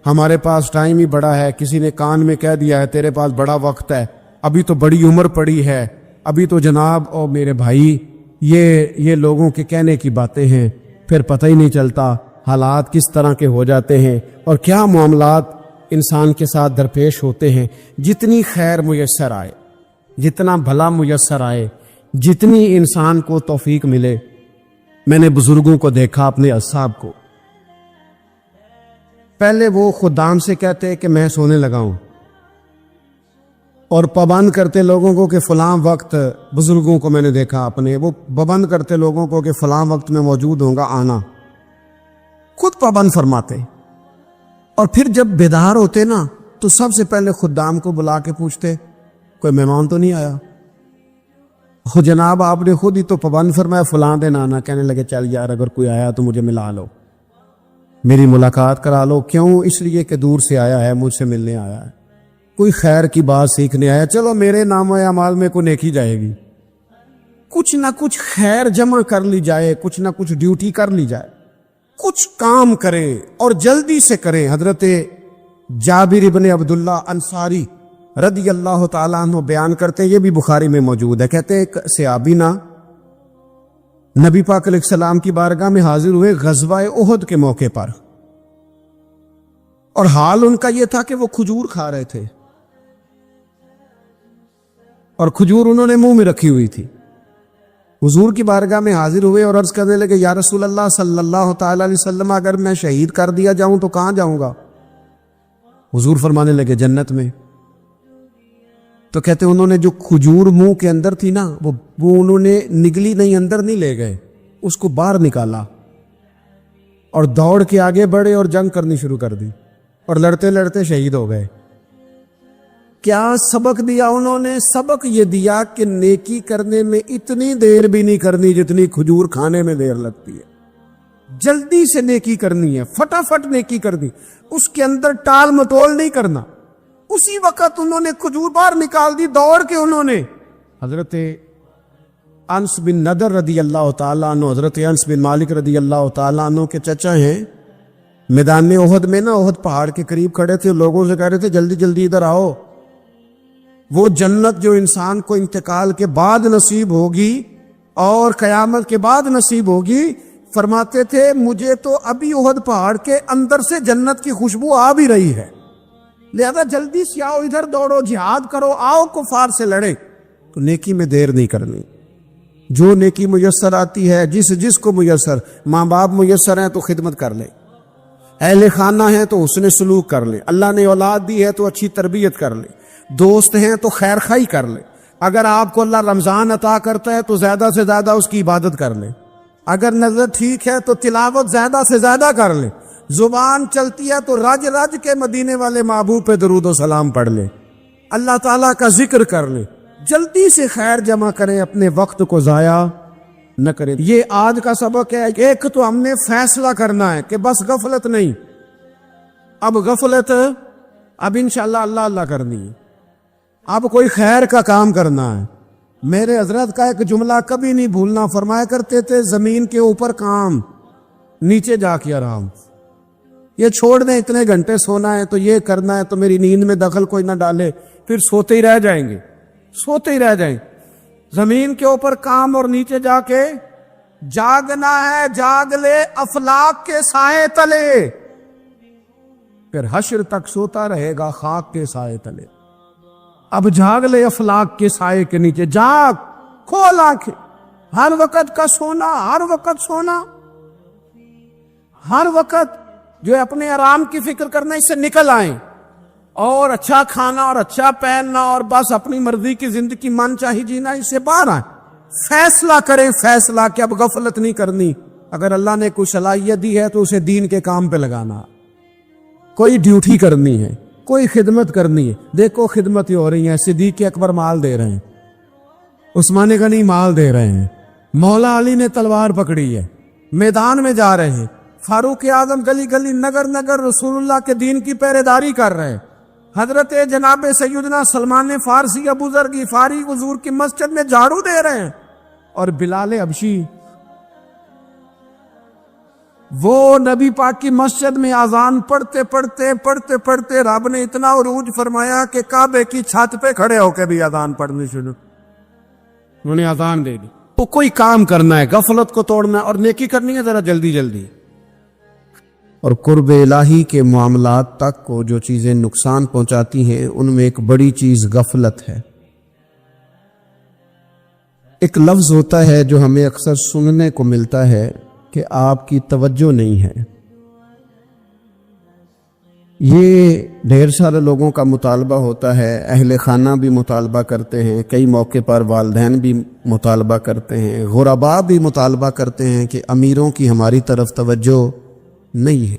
ہمارے پاس ٹائم ہی بڑا ہے, کسی نے کان میں کہہ دیا ہے تیرے پاس بڑا وقت ہے, ابھی تو بڑی عمر پڑی ہے, ابھی تو جناب او میرے بھائی یہ لوگوں کے کہنے کی باتیں ہیں, پھر پتہ ہی نہیں چلتا حالات کس طرح کے ہو جاتے ہیں اور کیا معاملات انسان کے ساتھ درپیش ہوتے ہیں. جتنی خیر میسر آئے, جتنا بھلا میسر آئے, جتنی انسان کو توفیق ملے. میں نے بزرگوں کو دیکھا, اپنے اصحاب کو, پہلے وہ خدام سے کہتے کہ میں سونے لگا ہوں اور پابند کرتے لوگوں کو کہ فلاں وقت, بزرگوں کو میں نے دیکھا اپنے, وہ پابند کرتے لوگوں کو کہ فلاں وقت میں موجود ہوں گا آنا, خود پابند فرماتے. اور پھر جب بیدار ہوتے نا تو سب سے پہلے خدام کو بلا کے پوچھتے کوئی مہمان تو نہیں آیا. خود جناب آپ نے خود ہی تو پابند فرمایا فلاں دن آنا. کہنے لگے چل یار اگر کوئی آیا تو مجھے ملا لو, میری ملاقات کرا لو. کیوں؟ اس لیے کہ دور سے آیا ہے, مجھ سے ملنے آیا ہے, کوئی خیر کی بات سیکھنے آیا, چلو میرے نام و اعمال میں کو نیکی جائے گی. کچھ نہ کچھ خیر جمع کر لی جائے, کچھ نہ کچھ ڈیوٹی کر لی جائے, کچھ کام کریں اور جلدی سے کریں. حضرت جابر ابن عبداللہ انصاری رضی اللہ تعالیٰ عنہ بیان کرتے ہیں, یہ بھی بخاری میں موجود ہے. کہتے ہیں ایک صحابی نا نبی پاک علیہ السلام کی بارگاہ میں حاضر ہوئے غزوہ احد کے موقع پر، اور حال ان کا یہ تھا کہ وہ کھجور کھا رہے تھے، اور کھجور انہوں نے منہ میں رکھی ہوئی تھی۔ حضور کی بارگاہ میں حاضر ہوئے اور عرض کرنے لگے، یا رسول اللہ صلی اللہ تعالی علیہ وسلم، اگر میں شہید کر دیا جاؤں تو کہاں جاؤں گا؟ حضور فرمانے لگے، جنت میں۔ تو کہتے انہوں نے جو کھجور منہ کے اندر تھی نا، وہ انہوں نے نگلی نہیں، اندر نہیں لے گئے، اس کو باہر نکالا اور دوڑ کے آگے بڑھے اور جنگ کرنی شروع کر دی، اور لڑتے لڑتے شہید ہو گئے۔ کیا سبق دیا انہوں نے؟ سبق یہ دیا کہ نیکی کرنے میں اتنی دیر بھی نہیں کرنی جتنی کھجور کھانے میں دیر لگتی ہے۔ جلدی سے نیکی کرنی ہے، فٹافٹ نیکی کرنی، اس کے اندر ٹال مٹول نہیں کرنا۔ اسی وقت انہوں نے کھجور باہر نکال دی، دوڑ کے انہوں نے حضرت انس بن نضر رضی اللہ تعالیٰ عنہ، حضرت انس بن مالک رضی اللہ تعالیٰ عنہ کے چچا ہیں، میدان احد میں نا، احد پہاڑ کے قریب کھڑے تھے، لوگوں سے کہہ رہے تھے جلدی جلدی ادھر آؤ، وہ جنت جو انسان کو انتقال کے بعد نصیب ہوگی اور قیامت کے بعد نصیب ہوگی، فرماتے تھے مجھے تو ابھی احد پہاڑ کے اندر سے جنت کی خوشبو آ بھی رہی ہے، لہذا جلدی سے آؤ، ادھر دوڑو، جہاد کرو، آؤ کفار سے لڑے۔ تو نیکی میں دیر نہیں کرنی، جو نیکی میسر آتی ہے، جس کو میسر، ماں باپ میسر ہیں تو خدمت کر لے، اہل خانہ ہیں تو حسن سلوک کر لے، اللہ نے اولاد دی ہے تو اچھی تربیت کر لے، دوست ہیں تو خیر خواہی کر لے، اگر آپ کو اللہ رمضان عطا کرتا ہے تو زیادہ سے زیادہ اس کی عبادت کر لے، اگر نظر ٹھیک ہے تو تلاوت زیادہ سے زیادہ کر لے، زبان چلتی ہے تو رج رج کے مدینے والے محبوب پہ درود و سلام پڑھ لے، اللہ تعالیٰ کا ذکر کر لے، جلدی سے خیر جمع کریں، اپنے وقت کو ضائع نہ کریں۔ یہ آج کا سبق ہے۔ ایک تو ہم نے فیصلہ کرنا ہے کہ بس غفلت نہیں، اب غفلت اب انشاءاللہ اللہ اللہ کرنی ہے، اب کوئی خیر کا کام کرنا ہے۔ میرے حضرت کا ایک جملہ کبھی نہیں بھولنا، فرمایا کرتے تھے زمین کے اوپر کام، نیچے جا کے آرام۔ یہ چھوڑ دیں اتنے گھنٹے سونا ہے تو یہ کرنا ہے تو میری نیند میں دخل کوئی نہ ڈالے، پھر سوتے ہی رہ جائیں گے، سوتے ہی رہ جائیں۔ زمین کے اوپر کام اور نیچے جا کے جاگنا ہے، جاگ لے افلاک کے سائے تلے، پھر حشر تک سوتا رہے گا خاک کے سائے تلے۔ اب جاگ لے افلاک کے سائے کے نیچے، جاگ، کھول آنکھیں، ہر وقت کا سونا، ہر وقت سونا، ہر وقت جو ہے اپنے آرام کی فکر کرنا، اس سے نکل آئیں اور اچھا کھانا اور اچھا پہننا اور بس اپنی مرضی کی زندگی من چاہی جینا، اس سے باہر آئیں۔ فیصلہ کریں، فیصلہ کہ اب غفلت نہیں کرنی، اگر اللہ نے کوئی صلاحیت دی ہے تو اسے دین کے کام پہ لگانا، کوئی ڈیوٹی کرنی ہے، کوئی خدمت کرنی ہے۔ دیکھو خدمت ہی ہو رہی ہیں، صدیق اکبر مال دے رہے ہیں، عثمان غنی مال دے رہے ہیں، مولا علی نے تلوار پکڑی ہے، میدان میں جا رہے ہیں، فاروق اعظم گلی گلی نگر نگر رسول اللہ کے دین کی پہرے داری کر رہے ہیں، حضرت جناب سیدنا سلمان فارسی ابو ذر غفاری حضور کی مسجد میں جھاڑو دے رہے ہیں، اور بلال حبشی وہ نبی پاک کی مسجد میں اذان پڑھتے پڑھتے پڑھتے پڑھتے رب نے اتنا عروج فرمایا کہ کعبے کی چھت پہ کھڑے ہو کے بھی اذان پڑھنی شروع، انہوں نے اذان دے دی۔ تو کوئی کام کرنا ہے، غفلت کو توڑنا ہے اور نیکی کرنی ہے ذرا جلدی جلدی۔ اور قرب الہی کے معاملات تک کو جو چیزیں نقصان پہنچاتی ہیں ان میں ایک بڑی چیز غفلت ہے۔ ایک لفظ ہوتا ہے جو ہمیں اکثر سننے کو ملتا ہے کہ آپ کی توجہ نہیں ہے، یہ ڈھیر سارے لوگوں کا مطالبہ ہوتا ہے، اہل خانہ بھی مطالبہ کرتے ہیں، کئی موقع پر والدین بھی مطالبہ کرتے ہیں، غرباء بھی مطالبہ کرتے ہیں کہ امیروں کی ہماری طرف توجہ نہیں ہے۔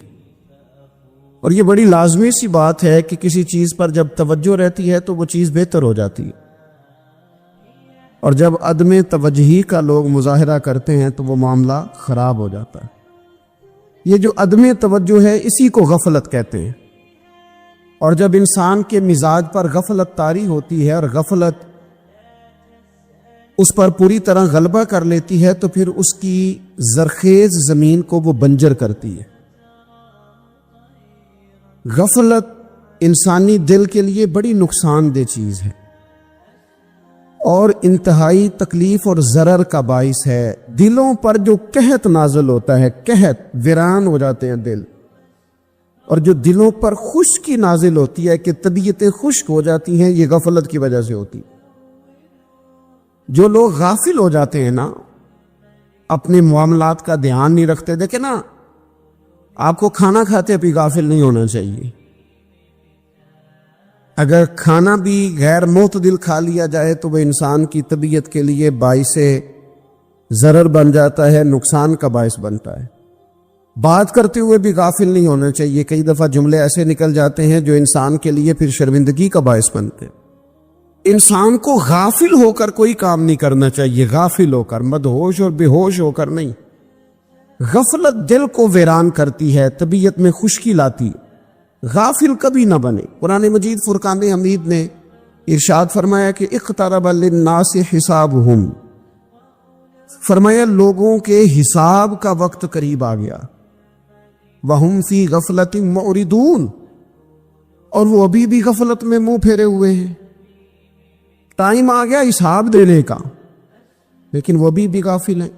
اور یہ بڑی لازمی سی بات ہے کہ کسی چیز پر جب توجہ رہتی ہے تو وہ چیز بہتر ہو جاتی ہے، اور جب عدم توجہی کا لوگ مظاہرہ کرتے ہیں تو وہ معاملہ خراب ہو جاتا ہے۔ یہ جو عدم توجہ ہے اسی کو غفلت کہتے ہیں، اور جب انسان کے مزاج پر غفلت طاری ہوتی ہے اور غفلت اس پر پوری طرح غلبہ کر لیتی ہے تو پھر اس کی زرخیز زمین کو وہ بنجر کرتی ہے۔ غفلت انسانی دل کے لیے بڑی نقصان دہ چیز ہے، اور انتہائی تکلیف اور ضرر کا باعث ہے۔ دلوں پر جو قحط نازل ہوتا ہے، قحط، ویران ہو جاتے ہیں دل، اور جو دلوں پر خشکی نازل ہوتی ہے کہ طبیعتیں خشک ہو جاتی ہیں، یہ غفلت کی وجہ سے ہوتی۔ جو لوگ غافل ہو جاتے ہیں نا، اپنے معاملات کا دھیان نہیں رکھتے، دیکھیں نا، آپ کو کھانا کھاتے بھی غافل نہیں ہونا چاہیے۔ اگر کھانا بھی غیر معتدل کھا لیا جائے تو وہ انسان کی طبیعت کے لیے باعث ضرر بن جاتا ہے، نقصان کا باعث بنتا ہے۔ بات کرتے ہوئے بھی غافل نہیں ہونا چاہیے، کئی دفعہ جملے ایسے نکل جاتے ہیں جو انسان کے لیے پھر شرمندگی کا باعث بنتے ہیں۔ انسان کو غافل ہو کر کوئی کام نہیں کرنا چاہیے، غافل ہو کر، مدہوش اور بے ہوش ہو کر نہیں۔ غفلت دل کو ویران کرتی ہے، طبیعت میں خشکی لاتی ہے۔ غافل کبھی نہ بنے۔ قرآن مجید فرقان حمید نے ارشاد فرمایا کہ اقترب للناس حسابہم، فرمایا لوگوں کے حساب کا وقت قریب آ گیا۔ وہم فی غفلت معرضون، اور وہ ابھی بھی غفلت میں منہ پھیرے ہوئے ہیں۔ ٹائم آ گیا حساب دینے کا، لیکن وہ ابھی بھی غافل ہیں۔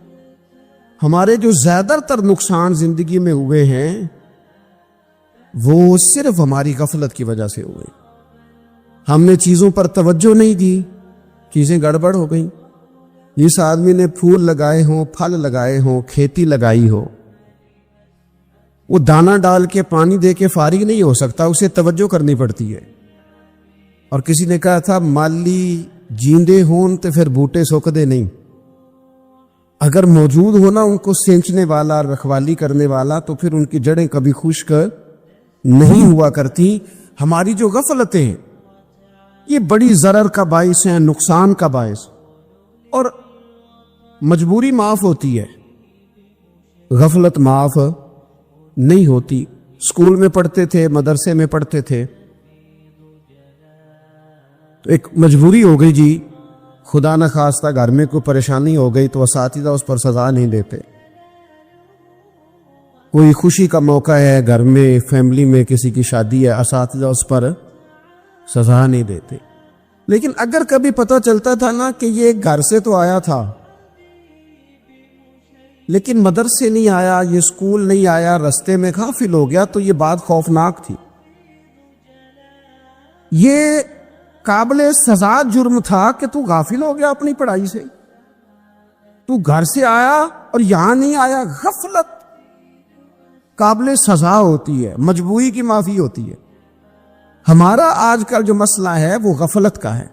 ہمارے جو زیادہ تر نقصان زندگی میں ہوئے ہیں وہ صرف ہماری غفلت کی وجہ سے ہوئے۔ ہم نے چیزوں پر توجہ نہیں دی، چیزیں گڑبڑ ہو گئیں۔ جس آدمی نے پھول لگائے ہوں، پھل لگائے ہوں، کھیتی لگائی ہو، وہ دانہ ڈال کے پانی دے کے فارغ نہیں ہو سکتا، اسے توجہ کرنی پڑتی ہے۔ اور کسی نے کہا تھا مالی جیندے ہون تو پھر بوٹے سوکھدے نہیں۔ اگر موجود ہونا ان کو سینچنے والا، رکھوالی کرنے والا، تو پھر ان کی جڑیں کبھی خشک نہیں ہوا کرتی۔ ہماری جو غفلتیں ہیں یہ بڑی ضرر کا باعث ہیں، نقصان کا باعث۔ اور مجبوری معاف ہوتی ہے، غفلت معاف نہیں ہوتی۔ اسکول میں پڑھتے تھے، مدرسے میں پڑھتے تھے، تو ایک مجبوری ہو گئی جی، خدا نہ خواستہ گھر میں کوئی پریشانی ہو گئی تو اساتذہ اس پر سزا نہیں دیتے۔ کوئی خوشی کا موقع ہے گھر میں، فیملی میں کسی کی شادی ہے، اساتذہ اس پر سزا نہیں دیتے۔ لیکن اگر کبھی پتہ چلتا تھا نا کہ یہ گھر سے تو آیا تھا لیکن مدرسے نہیں آیا، یہ اسکول نہیں آیا، رستے میں غافل ہو گیا، تو یہ بات خوفناک تھی۔ یہ قابل سزا جرم تھا کہ تو غافل ہو گیا اپنی پڑھائی سے، تو گھر سے آیا اور یہاں نہیں آیا۔ غفلت قابل سزا ہوتی ہے، مجبوری کی معافی ہوتی ہے۔ ہمارا آج کل جو مسئلہ ہے وہ غفلت کا ہے۔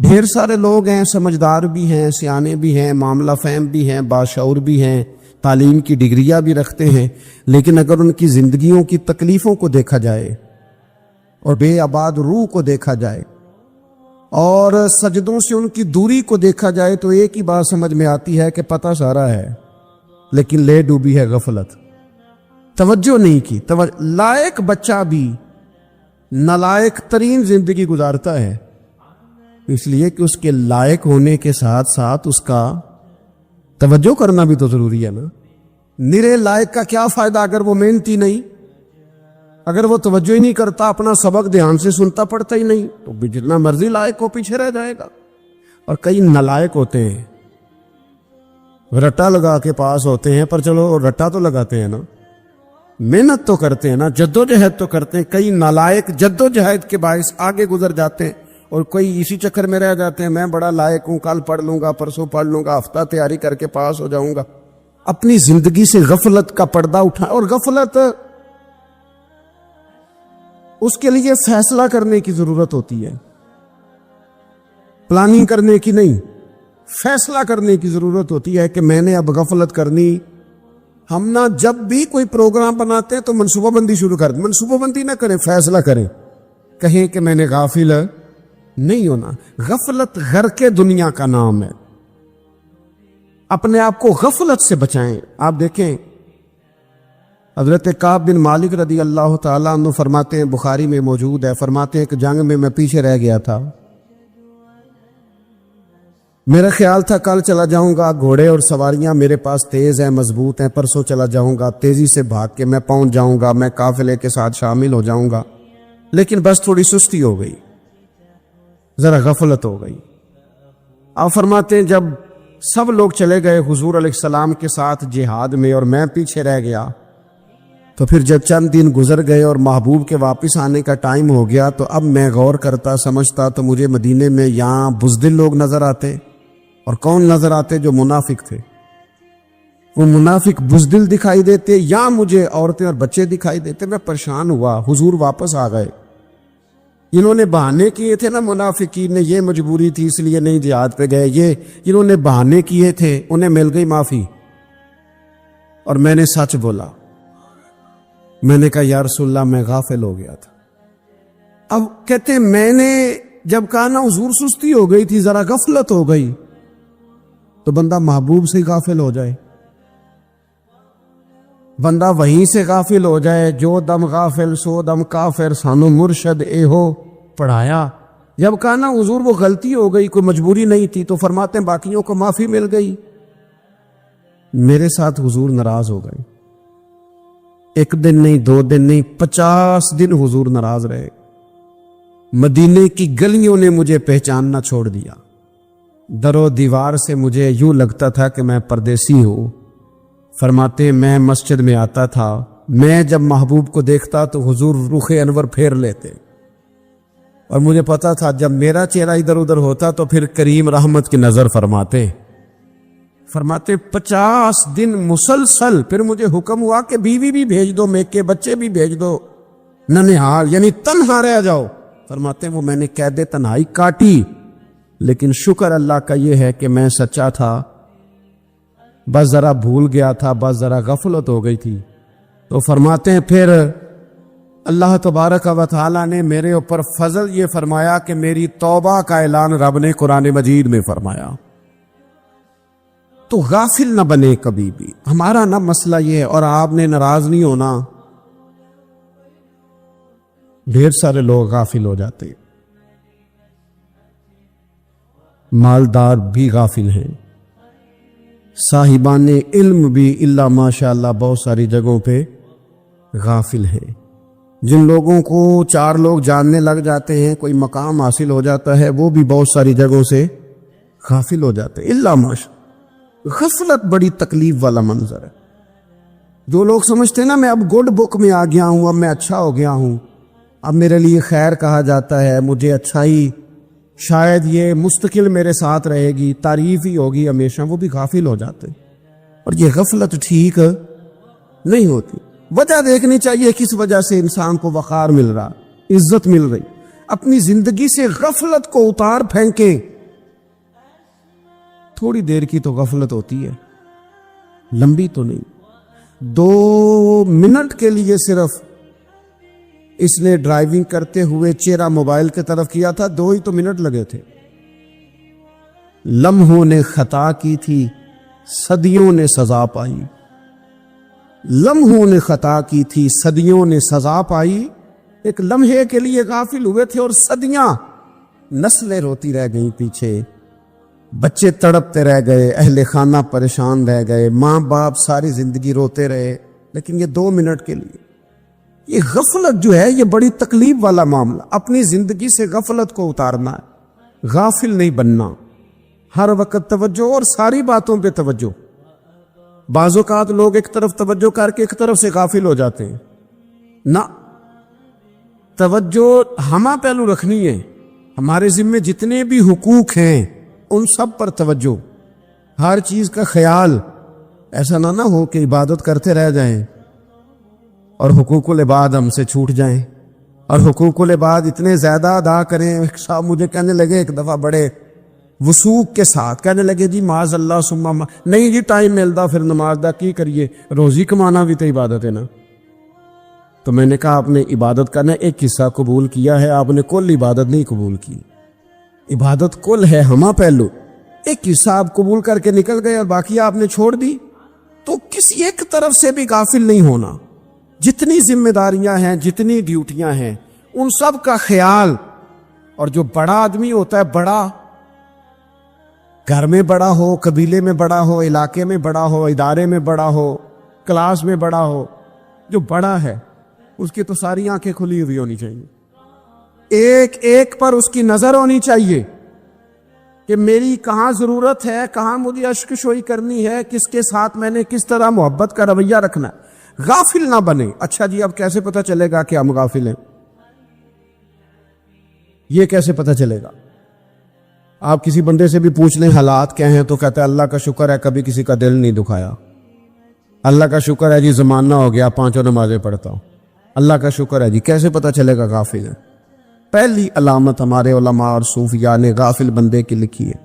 ڈھیر سارے لوگ ہیں، سمجھدار بھی ہیں، سیانے بھی ہیں، معاملہ فہم بھی ہیں، باشعور بھی ہیں، تعلیم کی ڈگریاں بھی رکھتے ہیں، لیکن اگر ان کی زندگیوں کی تکلیفوں کو دیکھا جائے اور بے آباد روح کو دیکھا جائے اور سجدوں سے ان کی دوری کو دیکھا جائے تو ایک ہی بات سمجھ میں آتی ہے کہ پتہ سارا ہے لیکن لے ڈوبی ہے غفلت، توجہ نہیں کی۔ لائق بچہ بھی نالائق ترین زندگی گزارتا ہے، اس لیے کہ اس کے لائق ہونے کے ساتھ ساتھ اس کا توجہ کرنا بھی تو ضروری ہے نا۔ نرے لائق کا کیا فائدہ اگر وہ محنتی نہیں، اگر وہ توجہ ہی نہیں کرتا، اپنا سبق دھیان سے سنتا پڑھتا ہی نہیں، تو بھی جتنا مرضی لائق ہو پیچھے رہ جائے گا۔ اور کئی نالائق ہوتے ہیں، رٹا لگا کے پاس ہوتے ہیں، پر چلو رٹا تو لگاتے ہیں نا، محنت تو کرتے ہیں نا، جدوجہد تو کرتے ہیں۔ کئی نالائق جدوجہد کے باعث آگے گزر جاتے ہیں اور کوئی اسی چکر میں رہ جاتے ہیں، میں بڑا لائق ہوں، کل پڑھ لوں گا، پرسوں پڑھ لوں گا، ہفتہ تیاری کر کے پاس ہو جاؤں گا۔ اپنی زندگی سے غفلت کا پردہ اٹھا، اور غفلت اس کے لیے فیصلہ کرنے کی ضرورت ہوتی ہے، پلاننگ کرنے کی نہیں، فیصلہ کرنے کی ضرورت ہوتی ہے کہ میں نے اب غفلت کرنی۔ ہم نہ جب بھی کوئی پروگرام بناتے ہیں تو منصوبہ بندی شروع کر دیں، منصوبہ بندی نہ کریں، فیصلہ کریں، کہیں کہ میں نے غافل نہیں ہونا۔ غفلت غرق دنیا کا نام ہے، اپنے آپ کو غفلت سے بچائیں۔ آپ دیکھیں حضرت کعب بن مالک رضی اللہ تعالیٰ عنہ فرماتے ہیں، بخاری میں موجود ہے، فرماتے ہیں کہ جنگ میں پیچھے رہ گیا تھا، میرا خیال تھا کل چلا جاؤں گا، گھوڑے اور سواریاں میرے پاس تیز ہیں، مضبوط ہیں، پرسوں چلا جاؤں گا، تیزی سے بھاگ کے میں پہنچ جاؤں گا، میں قافلے کے ساتھ شامل ہو جاؤں گا، لیکن بس تھوڑی سستی ہو گئی، ذرا غفلت ہو گئی۔ آپ فرماتے ہیں جب سب لوگ چلے گئے حضور علیہ السلام کے ساتھ جہاد میں اور میں پیچھے رہ گیا، تو پھر جب چند دن گزر گئے اور محبوب کے واپس آنے کا ٹائم ہو گیا، تو اب میں غور کرتا سمجھتا تو مجھے مدینے میں یہاں بزدل لوگ نظر آتے، اور کون نظر آتے؟ جو منافق تھے۔ وہ منافق بزدل دکھائی دیتے یا مجھے عورتیں اور بچے دکھائی دیتے۔ میں پریشان ہوا، حضور واپس آ گئے۔ انہوں نے بہانے کیے تھے نا منافقین نے، یہ مجبوری تھی اس لیے نہیں جہاد پہ گئے، یہ انہوں نے بہانے کیے تھے، انہیں مل گئی معافی۔ اور میں نے سچ بولا، میں نے کہا یا رسول اللہ میں غافل ہو گیا تھا۔ اب کہتے ہیں میں نے جب کہا نا حضور سستی ہو گئی تھی، ذرا غفلت ہو گئی، تو بندہ محبوب سے غافل ہو جائے، بندہ وہیں سے غافل ہو جائے۔ جو دم غافل سو دم کافر، سانو مرشد اے ہو پڑھایا۔ جب کہا نا حضور وہ غلطی ہو گئی، کوئی مجبوری نہیں تھی، تو فرماتے ہیں باقیوں کو معافی مل گئی، میرے ساتھ حضور ناراض ہو گئے۔ ایک دن نہیں، 2 دن نہیں، 50 دن حضور ناراض رہے۔ مدینے کی گلیوں نے مجھے پہچاننا چھوڑ دیا، در و دیوار سے مجھے یوں لگتا تھا کہ میں پردیسی ہوں۔ فرماتے ہیں میں مسجد میں آتا تھا، میں جب محبوب کو دیکھتا تو حضور رخ انور پھیر لیتے، اور مجھے پتا تھا جب میرا چہرہ ادھر ادھر ہوتا تو پھر کریم رحمت کی نظر فرماتے 50 دن مسلسل۔ پھر مجھے حکم ہوا کہ بیوی بھی بھیج دو، میکے بچے بھی بھیج دو، ننہال یعنی تنہا رہ جاؤ۔ فرماتے ہیں وہ میں نے قید تنہائی کاٹی، لیکن شکر اللہ کا یہ ہے کہ میں سچا تھا، بس ذرا بھول گیا تھا، بس ذرا غفلت ہو گئی تھی۔ تو فرماتے ہیں پھر اللہ تبارک و تعالی نے میرے اوپر فضل یہ فرمایا کہ میری توبہ کا اعلان رب نے قرآن مجید میں فرمایا۔ تو غافل نہ بنے کبھی بھی، ہمارا نہ مسئلہ یہ ہے، اور آپ نے ناراض نہیں ہونا۔ ڈھیر سارے لوگ غافل ہو جاتے ہیں، مالدار بھی غافل ہیں، صاحبان علم بھی الا ماشاء اللہ بہت ساری جگہوں پہ غافل ہیں۔ جن لوگوں کو 4 لوگ جاننے لگ جاتے ہیں، کوئی مقام حاصل ہو جاتا ہے، وہ بھی بہت ساری جگہوں سے غافل ہو جاتے ہیں الا ماشاء۔ غفلت بڑی تکلیف والا منظر ہے۔ جو لوگ سمجھتے ہیں نا میں اب گڈ بک میں آ گیا ہوں، اب میں اچھا ہو گیا ہوں، اب میرے لیے خیر کہا جاتا ہے، مجھے اچھائی شاید یہ مستقل میرے ساتھ رہے گی، تعریف ہی ہوگی ہمیشہ، وہ بھی غافل ہو جاتے۔ اور یہ غفلت ٹھیک نہیں ہوتی۔ وجہ دیکھنی چاہیے کس وجہ سے انسان کو وقار مل رہا، عزت مل رہی۔ اپنی زندگی سے غفلت کو اتار پھینکیں۔ تھوڑی دیر کی تو غفلت ہوتی ہے، لمبی تو نہیں۔ 2 منٹ کے لیے صرف اس نے ڈرائیونگ کرتے ہوئے چہرہ موبائل کی طرف کیا تھا، 2 ہی تو منٹ لگے تھے۔ لمحوں نے خطا کی تھی، صدیوں نے سزا پائی۔ لمحوں نے خطا کی تھی، صدیوں نے سزا پائی۔ ایک لمحے کے لیے غافل ہوئے تھے اور صدیاں، نسلیں روتی رہ گئیں پیچھے، بچے تڑپتے رہ گئے، اہل خانہ پریشان رہ گئے، ماں باپ ساری زندگی روتے رہے، لیکن یہ 2 منٹ کے لیے۔ یہ غفلت جو ہے یہ بڑی تکلیف والا معاملہ۔ اپنی زندگی سے غفلت کو اتارنا ہے، غافل نہیں بننا، ہر وقت توجہ اور ساری باتوں پہ توجہ۔ بعض اوقات لوگ ایک طرف توجہ کر کے ایک طرف سے غافل ہو جاتے ہیں، نہ، توجہ ہمہ پہلو رکھنی ہے۔ ہمارے ذمے جتنے بھی حقوق ہیں ان سب پر توجہ، ہر چیز کا خیال۔ ایسا نہ ہو کہ عبادت کرتے رہ جائیں اور حقوق العباد ہم سے چھوٹ جائیں، اور حقوق العباد اتنے زیادہ ادا کریں۔ صاحب مجھے کہنے لگے ایک دفعہ بڑے وثوق کے ساتھ، کہنے لگے جی معاذ اللہ ثم نہیں جی ٹائم ملتا پھر نماز دا کی کریے، روزی کمانا بھی تو عبادت ہے نا۔ تو میں نے کہا آپ نے عبادت کرنا ایک حصہ قبول کیا ہے، آپ نے کل عبادت نہیں قبول کی۔ عبادت کل ہے، ہمہ پہلو۔ ایک حصہ آپ قبول کر کے نکل گئے اور باقی آپ نے چھوڑ دی، تو کسی ایک طرف سے بھی غافل نہیں ہونا۔ جتنی ذمہ داریاں ہیں، جتنی ڈیوٹیاں ہیں، ان سب کا خیال۔ اور جو بڑا آدمی ہوتا ہے، بڑا گھر میں بڑا ہو، قبیلے میں بڑا ہو، علاقے میں بڑا ہو، ادارے میں بڑا ہو، کلاس میں بڑا ہو، جو بڑا ہے اس کی تو ساری آنکھیں کھلی ہوئی ہونی چاہیے، ایک ایک پر اس کی نظر ہونی چاہیے۔ کہ میری کہاں ضرورت ہے, کہاں مجھے اشک شوئی کرنی ہے, کس کے ساتھ میں نے کس طرح محبت کا رویہ رکھنا ہے. غافل نہ بنے. اچھا جی, اب کیسے پتہ چلے گا کہ ہم غافل ہیں؟ یہ کیسے پتہ چلے گا؟ آپ کسی بندے سے بھی پوچھ لیں حالات کیا ہیں تو کہتا ہے اللہ کا شکر ہے کبھی کسی کا دل نہیں دکھایا, اللہ کا شکر ہے جی زمانہ ہو گیا 5 نمازیں پڑھتا ہوں, اللہ کا شکر ہے جی. کیسے پتہ چلے گا غافل ہے؟ پہلی علامت ہمارے علماء اور صوفیاء نے غافل بندے کی لکھی ہے.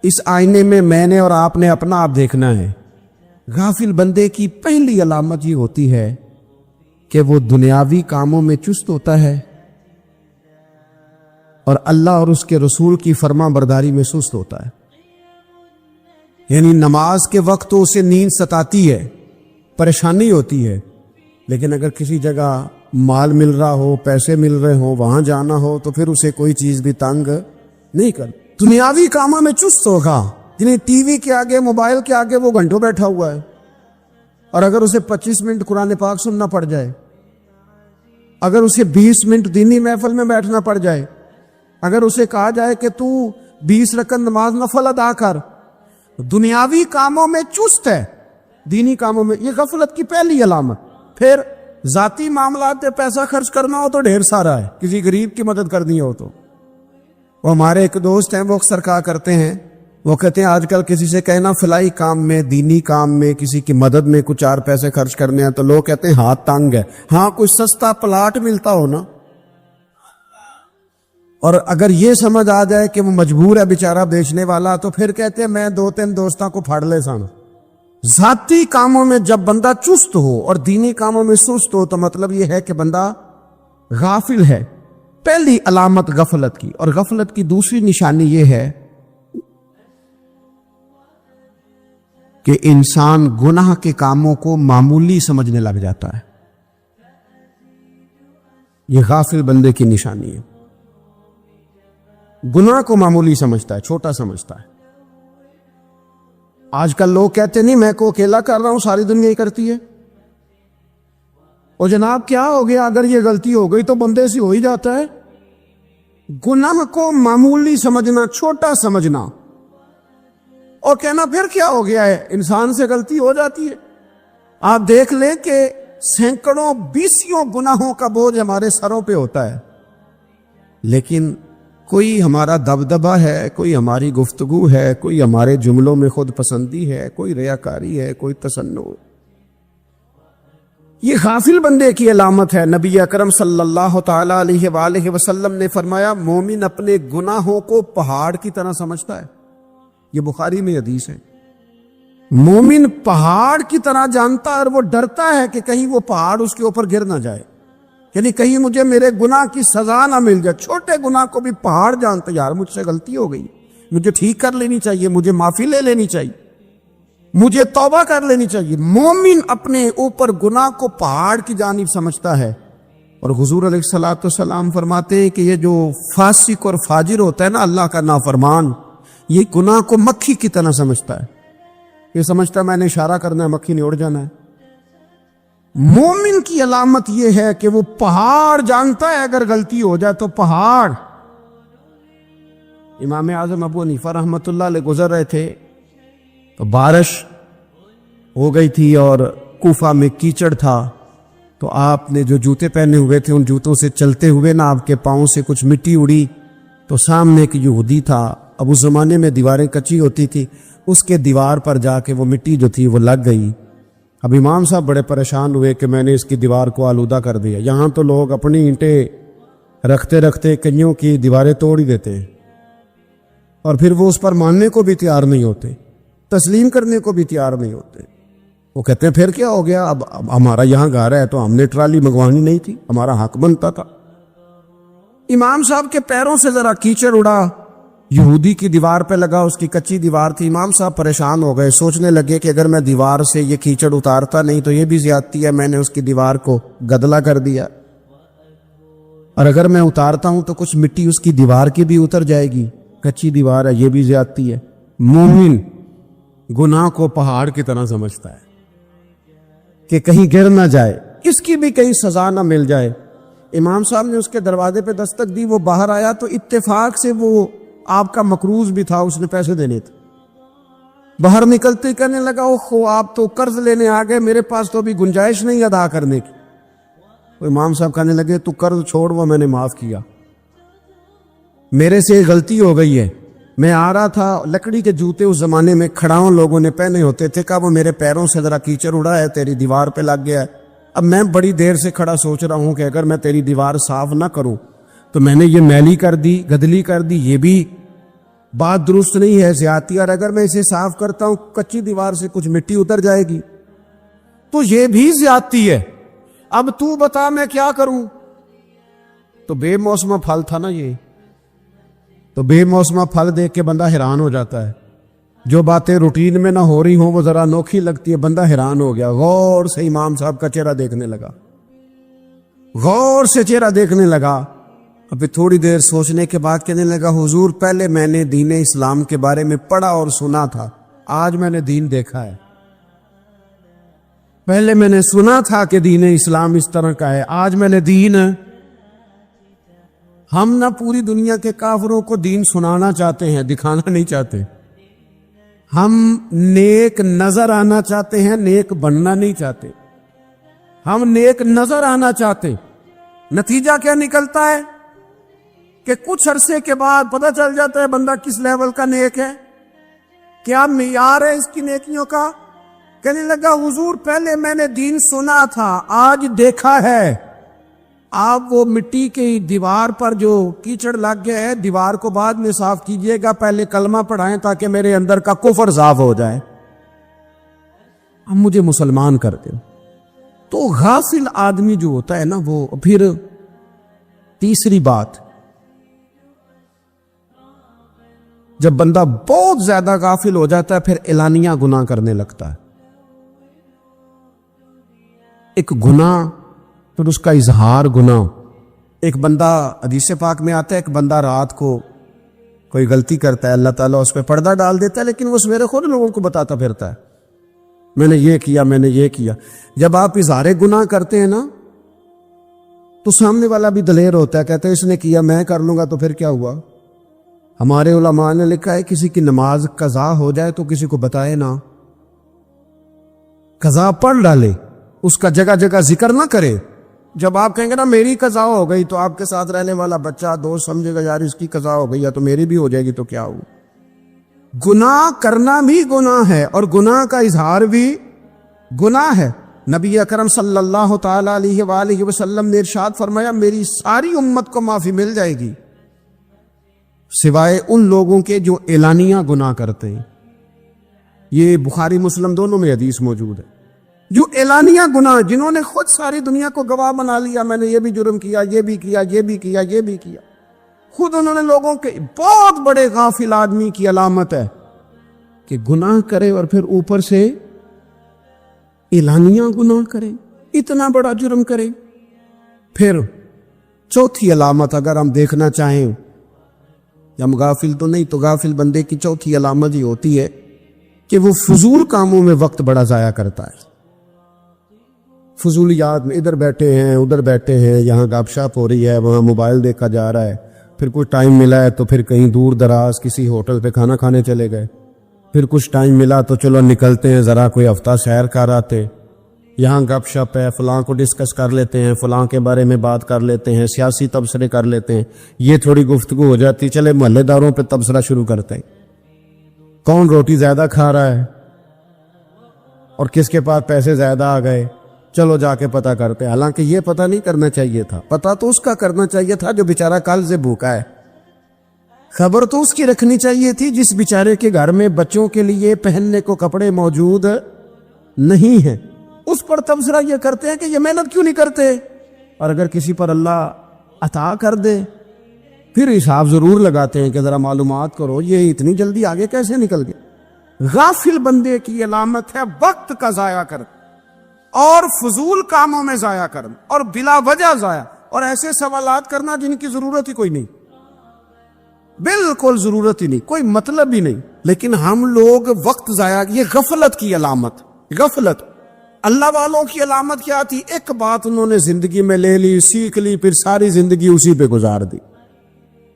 اس آئینے میں نے اور آپ نے اپنا آپ دیکھنا ہے. غافل بندے کی پہلی علامت یہ ہوتی ہے کہ وہ دنیاوی کاموں میں چست ہوتا ہے اور اللہ اور اس کے رسول کی فرما برداری میں سست ہوتا ہے. یعنی نماز کے وقت تو اسے نیند ستاتی ہے, پریشانی ہوتی ہے, لیکن اگر کسی جگہ مال مل رہا ہو, پیسے مل رہے ہوں, وہاں جانا ہو تو پھر اسے کوئی چیز بھی تنگ نہیں کر. دنیاوی کاموں میں چست ہوگا. جنہیں ٹی وی کے آگے, موبائل کے آگے وہ گھنٹوں بیٹھا ہوا ہے, اور اگر اسے 25 منٹ قرآن پاک سننا پڑ جائے, اگر اسے 20 منٹ دینی محفل میں بیٹھنا پڑ جائے, اگر اسے کہا جائے کہ تو 20 رکعت نماز نفل ادا کر, دنیاوی کاموں میں چست ہے, دینی کاموں میں, یہ غفلت کی پہلی علامت. پھر ذاتی معاملات پہ پیسہ خرچ کرنا ہو تو ڈھیر سارا ہے, کسی غریب کی مدد کرنی ہو تو. وہ ہمارے ایک دوست ہیں, وہ اکثر کہا کرتے ہیں, وہ کہتے ہیں آج کل کسی سے کہنا فلائی کام میں, دینی کام میں, کسی کی مدد میں کچھ 4 پیسے خرچ کرنے ہیں تو لوگ کہتے ہیں ہاتھ تنگ ہے. ہاں کوئی سستا پلاٹ ملتا ہو نا, اور اگر یہ سمجھ آ جائے کہ وہ مجبور ہے بیچارہ بیچنے والا, تو پھر کہتے ہیں میں 2-3 دوستوں کو پھاڑ لے سن. ذاتی کاموں میں جب بندہ چست ہو اور دینی کاموں میں سست ہو تو مطلب یہ ہے کہ بندہ غافل ہے. پہلی علامت غفلت کی. اور غفلت کی دوسری نشانی یہ ہے کہ انسان گناہ کے کاموں کو معمولی سمجھنے لگ جاتا ہے. یہ غافل بندے کی نشانی ہے. گناہ کو معمولی سمجھتا ہے, چھوٹا سمجھتا ہے. آج کل لوگ کہتے نہیں میں کو اکیلا کر رہا ہوں, ساری دنیا ہی کرتی ہے. اور جناب کیا ہو گیا, اگر یہ غلطی ہو گئی تو بندے سے ہو ہی جاتا ہے. گناہ کو معمولی سمجھنا, چھوٹا سمجھنا, اور کہنا پھر کیا ہو گیا ہے, انسان سے غلطی ہو جاتی ہے. آپ دیکھ لیں کہ سینکڑوں بیسیوں گناہوں کا بوجھ ہمارے سروں پہ ہوتا ہے, لیکن کوئی ہمارا دبدبہ ہے, کوئی ہماری گفتگو ہے, کوئی ہمارے جملوں میں خود پسندی ہے, کوئی ریاکاری ہے, کوئی تصنع. یہ غافل بندے کی علامت ہے. نبی اکرم صلی اللہ تعالی علیہ وآلہ وسلم نے فرمایا مومن اپنے گناہوں کو پہاڑ کی طرح سمجھتا ہے. یہ بخاری میں حدیث ہے. مومن پہاڑ کی طرح جانتا ہے اور وہ ڈرتا ہے کہ کہیں وہ پہاڑ اس کے اوپر گر نہ جائے, یعنی کہیں مجھے میرے گناہ کی سزا نہ مل جائے. چھوٹے گناہ کو بھی پہاڑ جانتا, یار مجھ سے غلطی ہو گئی, مجھے ٹھیک کر لینی چاہیے, مجھے معافی لے لینی چاہیے, مجھے توبہ کر لینی چاہیے. مومن اپنے اوپر گناہ کو پہاڑ کی جانب سمجھتا ہے. اور حضور علیہ الصلوۃ والسلام فرماتے ہیں کہ یہ جو فاسق اور فاجر ہوتا ہے نا, اللہ کا نافرمان, یہ گناہ کو مکھی کی طرح سمجھتا ہے. یہ سمجھتا ہے میں نے اشارہ کرنا ہے, مکھی نے اڑ جانا ہے. مومن کی علامت یہ ہے کہ وہ پہاڑ جانتا ہے, اگر غلطی ہو جائے تو پہاڑ. امام اعظم ابو حنیفہ رحمۃ اللہ علیہ گزر رہے تھے تو بارش ہو گئی تھی اور کوفہ میں کیچڑ تھا, تو آپ نے جو جوتے پہنے ہوئے تھے ان جوتوں سے چلتے ہوئے نا آپ کے پاؤں سے کچھ مٹی اڑی, تو سامنے ایک یہودی تھا. اب اس زمانے میں دیواریں کچی ہوتی تھی, اس کے دیوار پر جا کے وہ مٹی جو تھی وہ لگ گئی. اب امام صاحب بڑے پریشان ہوئے کہ میں نے اس کی دیوار کو آلودہ کر دیا. یہاں تو لوگ اپنی اینٹیں رکھتے رکھتے کئیوں کی دیواریں توڑ ہی دیتے ہیں, اور پھر وہ اس پر ماننے کو بھی تیار نہیں ہوتے, تسلیم کرنے کو بھی تیار نہیں ہوتے. وہ کہتے ہیں پھر کیا ہو گیا, اب ہمارا یہاں گھر ہے تو ہم نے ٹرالی منگوانی نہیں تھی, ہمارا حق بنتا تھا. امام صاحب کے پیروں سے ذرا کیچڑ اڑا, یہودی کی دیوار پہ لگا, اس کی کچی دیوار تھی. امام صاحب پریشان ہو گئے, سوچنے لگے کہ اگر میں دیوار سے یہ کیچڑ اتارتا نہیں تو یہ بھی زیادتی ہے, میں نے اس کی دیوار کو گدلا کر دیا, اور اگر میں اتارتا ہوں تو کچھ مٹی اس کی دیوار کی بھی اتر جائے گی, کچی دیوار ہے, یہ بھی زیادتی ہے. مومن گناہ کو پہاڑ کی طرح سمجھتا ہے کہ کہیں گر نہ جائے, اس کی بھی کہیں سزا نہ مل جائے. امام صاحب نے اس کے دروازے پہ دستک دی, وہ باہر آیا تو اتفاق سے وہ آپ کا مقروض بھی تھا، اس نے پیسے دینے تھے، باہر نکلتے کہنے لگا اوہ آپ تو قرض لینے آ گئے، میرے پاس تو ابھی گنجائش نہیں ادا کرنے کی۔ تو امام صاحب کہنے لگے تو قرض چھوڑ، وہ میں نے معاف کیا، میرے سے غلطی ہو گئی ہے، میں آ رہا تھا، لکڑی کے جوتے اس زمانے میں کھڑاؤں لوگوں نے پہنے ہوتے تھے، کہا وہ میرے پیروں سے ذرا کیچڑ اڑا ہے، تیری دیوار پہ لگ گیا ہے، اب میں بڑی دیر سے کھڑا سوچ رہا ہوں کہ اگر میں تیری دیوار صاف نہ کروں تو میں نے یہ میلی کر دی، گدلی کر دی، یہ بھی بات درست نہیں ہے، زیادتی، اور اگر میں اسے صاف کرتا ہوں کچی دیوار سے کچھ مٹی اتر جائے گی تو یہ بھی زیادتی ہے، اب تو بتا میں کیا کروں۔ تو بے موسمہ پھل تھا نا یہ، تو بے موسمہ پھل دیکھ کے بندہ حیران ہو جاتا ہے، جو باتیں روٹین میں نہ ہو رہی ہوں وہ ذرا انوکھی لگتی ہے، بندہ حیران ہو گیا، غور سے امام صاحب کا چہرہ دیکھنے لگا، غور سے چہرہ دیکھنے لگا، ابھی تھوڑی دیر سوچنے کے بعد کہنے لگا حضور پہلے میں نے دین اسلام کے بارے میں پڑھا اور سنا تھا، آج میں نے دین دیکھا ہے، پہلے میں نے سنا تھا کہ دین اسلام اس طرح کا ہے، آج میں نے دین۔ ہم نہ پوری دنیا کے کافروں کو دین سنانا چاہتے ہیں، دکھانا نہیں چاہتے، ہم نیک نظر آنا چاہتے ہیں، نیک بننا نہیں چاہتے، ہم نیک نظر آنا چاہتے، نتیجہ کیا نکلتا ہے کہ کچھ عرصے کے بعد پتہ چل جاتا ہے بندہ کس لیول کا نیک ہے، کیا معیار ہے اس کی نیکیوں کا۔ کہنے لگا حضور پہلے میں نے دین سنا تھا، آج دیکھا ہے، آپ وہ مٹی کی دیوار پر جو کیچڑ لگ گیا ہے دیوار کو بعد میں صاف کیجئے گا، پہلے کلمہ پڑھائیں تاکہ میرے اندر کا کفر صاف ہو جائے، اب مجھے مسلمان کر دو۔ تو غافل آدمی جو ہوتا ہے نا وہ پھر تیسری بات، جب بندہ بہت زیادہ غافل ہو جاتا ہے پھر اعلانیہ گناہ کرنے لگتا ہے، ایک گناہ پھر اس کا اظہار گناہ۔ ایک بندہ حدیث پاک میں آتا ہے، ایک بندہ رات کو کوئی غلطی کرتا ہے، اللہ تعالیٰ اس پہ پردہ ڈال دیتا ہے، لیکن وہ سویرے خود لوگوں کو بتاتا پھرتا ہے میں نے یہ کیا، میں نے یہ کیا۔ جب آپ اظہار گناہ کرتے ہیں نا تو سامنے والا بھی دلیر ہوتا ہے، کہتا ہے اس نے کیا میں کر لوں گا تو پھر کیا ہوا۔ ہمارے علماء نے لکھا ہے کسی کی نماز قضا ہو جائے تو کسی کو بتائے نہ، قضا پڑھ ڈالے، اس کا جگہ جگہ ذکر نہ کرے۔ جب آپ کہیں گے نا میری قضا ہو گئی تو آپ کے ساتھ رہنے والا بچہ دوست سمجھے گا یار اس کی قضا ہو گئی ہے تو میری بھی ہو جائے گی تو کیا ہو۔ گناہ کرنا بھی گناہ ہے اور گناہ کا اظہار بھی گناہ ہے۔ نبی اکرم صلی اللہ تعالی علیہ وآلہ وسلم نے ارشاد فرمایا میری ساری امت کو معافی مل جائے گی سوائے ان لوگوں کے جو اعلانیہ گناہ کرتے ہیں۔ یہ بخاری مسلم دونوں میں حدیث موجود ہے۔ جو اعلانیہ گناہ، جنہوں نے خود ساری دنیا کو گواہ بنا لیا، میں نے یہ بھی جرم کیا، یہ بھی کیا، یہ بھی کیا، یہ بھی کیا، خود انہوں نے لوگوں کے، بہت بڑے غافل آدمی کی علامت ہے کہ گناہ کرے اور پھر اوپر سے اعلانیہ گناہ کرے، اتنا بڑا جرم کرے۔ پھر چوتھی علامت اگر ہم دیکھنا چاہیں، ہم غافل تو نہیں، تو غافل بندے کی چوتھی علامت یہ ہوتی ہے کہ وہ فضول کاموں میں وقت بڑا ضائع کرتا ہے، فضولیات میں، ادھر بیٹھے ہیں ادھر بیٹھے ہیں، یہاں گپ شپ ہو رہی ہے، وہاں موبائل دیکھا جا رہا ہے، پھر کچھ ٹائم ملا ہے تو پھر کہیں دور دراز کسی ہوٹل پہ کھانا کھانے چلے گئے، پھر کچھ ٹائم ملا تو چلو نکلتے ہیں ذرا کوئی ہفتہ سیر کر آتے، یہاں گپ شپ ہے، فلاں کو ڈسکس کر لیتے ہیں، فلاں کے بارے میں بات کر لیتے ہیں، سیاسی تبصرے کر لیتے ہیں، یہ تھوڑی گفتگو ہو جاتی، چلے محلے داروں پہ تبصرہ شروع کرتے ہیں، کون روٹی زیادہ کھا رہا ہے اور کس کے پاس پیسے زیادہ آ گئے، چلو جا کے پتہ کرتے ہیں۔ حالانکہ یہ پتہ نہیں کرنا چاہیے تھا، پتہ تو اس کا کرنا چاہیے تھا جو بیچارہ کل سے بھوکا ہے، خبر تو اس کی رکھنی چاہیے تھی جس بیچارے کے گھر میں بچوں کے لیے پہننے کو کپڑے موجود نہیں ہیں، اس پر تبصرہ یہ کرتے ہیں کہ یہ محنت کیوں نہیں کرتے، اور اگر کسی پر اللہ عطا کر دے پھر حساب ضرور لگاتے ہیں کہ ذرا معلومات کرو یہ اتنی جلدی آگے کیسے نکل گئے۔ غافل بندے کی علامت ہے وقت کا ضائع کرنا اور فضول کاموں میں ضائع کرنا اور بلا وجہ ضائع، اور ایسے سوالات کرنا جن کی ضرورت ہی کوئی نہیں، بالکل ضرورت ہی نہیں، کوئی مطلب ہی نہیں، لیکن ہم لوگ وقت ضائع، یہ غفلت کی علامت، غفلت۔ اللہ والوں کی علامت کیا تھی؟ ایک بات انہوں نے زندگی میں لے لی، سیکھ لی، پھر ساری زندگی اسی پہ گزار دی،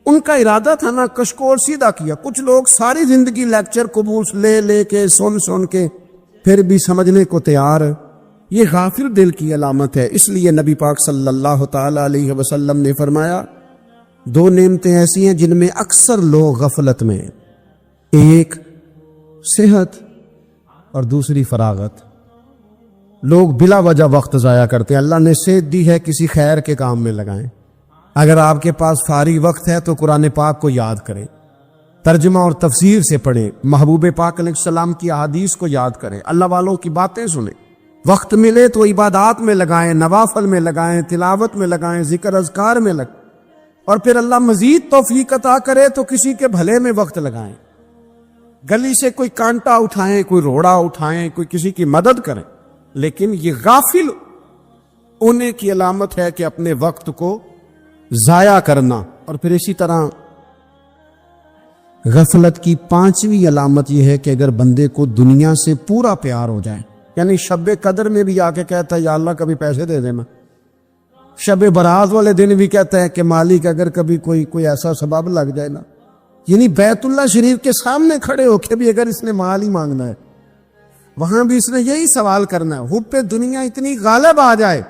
ان کا ارادہ تھا نا کشکول سیدھا کیا. کچھ لوگ ساری زندگی لیکچر قبول لے لے کے سن کے پھر بھی سمجھنے کو تیار. یہ غافل دل کی علامت ہے. اس لیے نبی پاک صلی اللہ تعالی علیہ وسلم نے فرمایا 2 نعمتیں ایسی ہیں جن میں اکثر لوگ غفلت میں ہیں. ایک صحت اور دوسری فراغت. لوگ بلا وجہ وقت ضائع کرتے ہیں. اللہ نے صحت دی ہے کسی خیر کے کام میں لگائیں. اگر آپ کے پاس فارغ وقت ہے تو قرآن پاک کو یاد کریں, ترجمہ اور تفسیر سے پڑھیں, محبوب پاک علیہ السلام کی احادیث کو یاد کریں, اللہ والوں کی باتیں سنیں. وقت ملے تو عبادات میں لگائیں, نوافل میں لگائیں, تلاوت میں لگائیں, ذکر اذکار میں لگائیں, اور پھر اللہ مزید توفیق عطا کرے تو کسی کے بھلے میں وقت لگائیں. گلی سے کوئی کانٹا اٹھائیں, کوئی روڑا اٹھائیں, کوئی کسی کی مدد کریں. لیکن یہ غافل ہونے کی علامت ہے کہ اپنے وقت کو ضائع کرنا. اور پھر اسی طرح غفلت کی 5ویں علامت یہ ہے کہ اگر بندے کو دنیا سے پورا پیار ہو جائے, یعنی شب قدر میں بھی آ کے کہتا ہے یا اللہ کبھی پیسے دے دینا, شب برات والے دن بھی کہتا ہے کہ مالک اگر کبھی کوئی ایسا سبب لگ جائے نا, یعنی بیت اللہ شریف کے سامنے کھڑے ہو کے بھی اگر اس نے مال ہی مانگنا ہے, وہاں بھی اس نے یہی سوال کرنا ہے, حب پہ دنیا اتنی غالب آ جائے,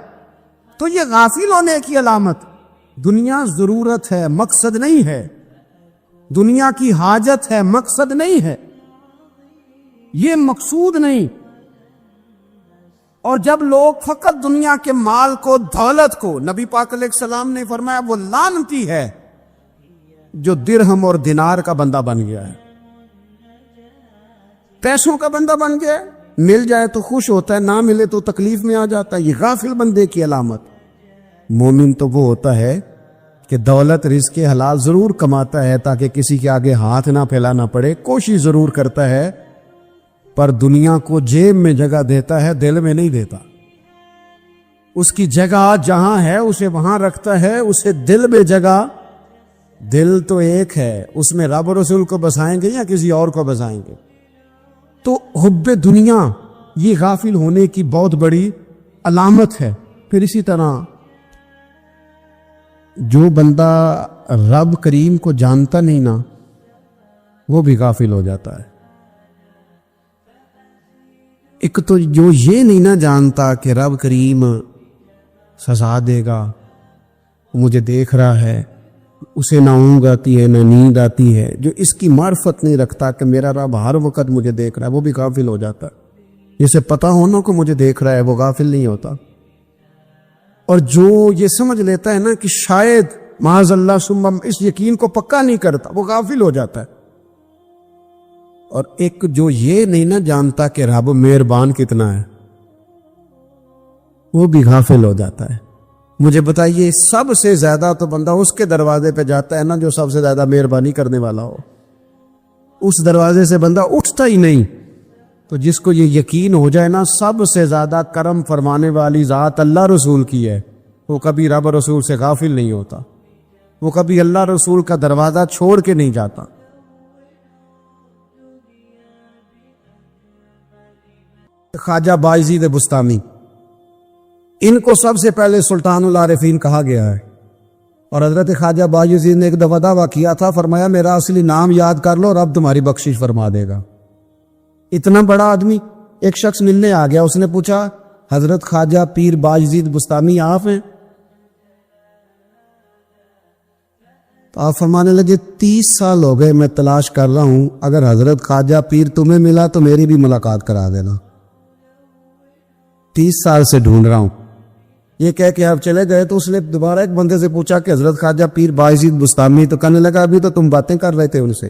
تو یہ غافل ہونے کی علامت. دنیا ضرورت ہے, مقصد نہیں ہے. دنیا کی حاجت ہے, مقصد نہیں ہے. یہ مقصود نہیں. اور جب لوگ فقط دنیا کے مال کو, دولت کو, نبی پاک علیہ السلام نے فرمایا وہ لعنتی ہے جو درہم اور دینار کا بندہ بن گیا ہے, پیسوں کا بندہ بن گیا ہے. مل جائے تو خوش ہوتا ہے, نہ ملے تو تکلیف میں آ جاتا ہے. یہ غافل بندے کی علامت. مومن تو وہ ہوتا ہے کہ دولت رزق حلال ضرور کماتا ہے تاکہ کسی کے آگے ہاتھ نہ پھیلانا پڑے, کوشش ضرور کرتا ہے, پر دنیا کو جیب میں جگہ دیتا ہے, دل میں نہیں دیتا. اس کی جگہ جہاں ہے اسے وہاں رکھتا ہے, اسے دل میں جگہ. دل تو ایک ہے, اس میں رب و رسول کو بسائیں گے یا کسی اور کو بسائیں گے. تو حب دنیا یہ غافل ہونے کی بہت بڑی علامت ہے. پھر اسی طرح جو بندہ رب کریم کو جانتا نہیں نا, وہ بھی غافل ہو جاتا ہے. ایک تو جو یہ نہیں نہ جانتا کہ رب کریم سزا دے گا, مجھے دیکھ رہا ہے, اسے نہ اونگ آتی ہے نہ نیند آتی ہے, جو اس کی معرفت نہیں رکھتا کہ میرا رب ہر وقت مجھے دیکھ رہا ہے, وہ بھی غافل ہو جاتا ہے. جسے پتہ ہونا کو مجھے دیکھ رہا ہے وہ غافل نہیں ہوتا. اور جو یہ سمجھ لیتا ہے نا کہ شاید معاذ اللہ ثم, اس یقین کو پکا نہیں کرتا, وہ غافل ہو جاتا ہے. اور ایک جو یہ نہیں نہ جانتا کہ رب مہربان کتنا ہے, وہ بھی غافل ہو جاتا ہے. مجھے بتائیے سب سے زیادہ تو بندہ اس کے دروازے پہ جاتا ہے نا جو سب سے زیادہ مہربانی کرنے والا ہو. اس دروازے سے بندہ اٹھتا ہی نہیں. تو جس کو یہ یقین ہو جائے نا سب سے زیادہ کرم فرمانے والی ذات اللہ رسول کی ہے, وہ کبھی رب رسول سے غافل نہیں ہوتا, وہ کبھی اللہ رسول کا دروازہ چھوڑ کے نہیں جاتا. خواجہ بایزید بستامی, ان کو سب سے پہلے سلطان العارفین کہا گیا ہے. اور حضرت خواجہ بایزید نے ایک دفعہ دعویٰ کیا تھا, فرمایا میرا اصلی نام یاد کر لو, رب تمہاری بخشش فرما دے گا. اتنا بڑا آدمی. ایک شخص ملنے آ گیا, اس نے پوچھا حضرت خواجہ پیر بایزید بستامی آپ ہیں؟ تو آپ فرمانے لگے 30 سال ہو گئے میں تلاش کر رہا ہوں, اگر حضرت خواجہ پیر تمہیں ملا تو میری بھی ملاقات کرا دینا. 30 سال سے ڈھونڈ رہا ہوں. یہ کہہ کے آپ چلے گئے تو اس نے دوبارہ ایک بندے سے پوچھا کہ حضرت خواجہ پیر بایزید بستامی, تو کہنے لگا ابھی تو تم باتیں کر رہے تھے ان سے.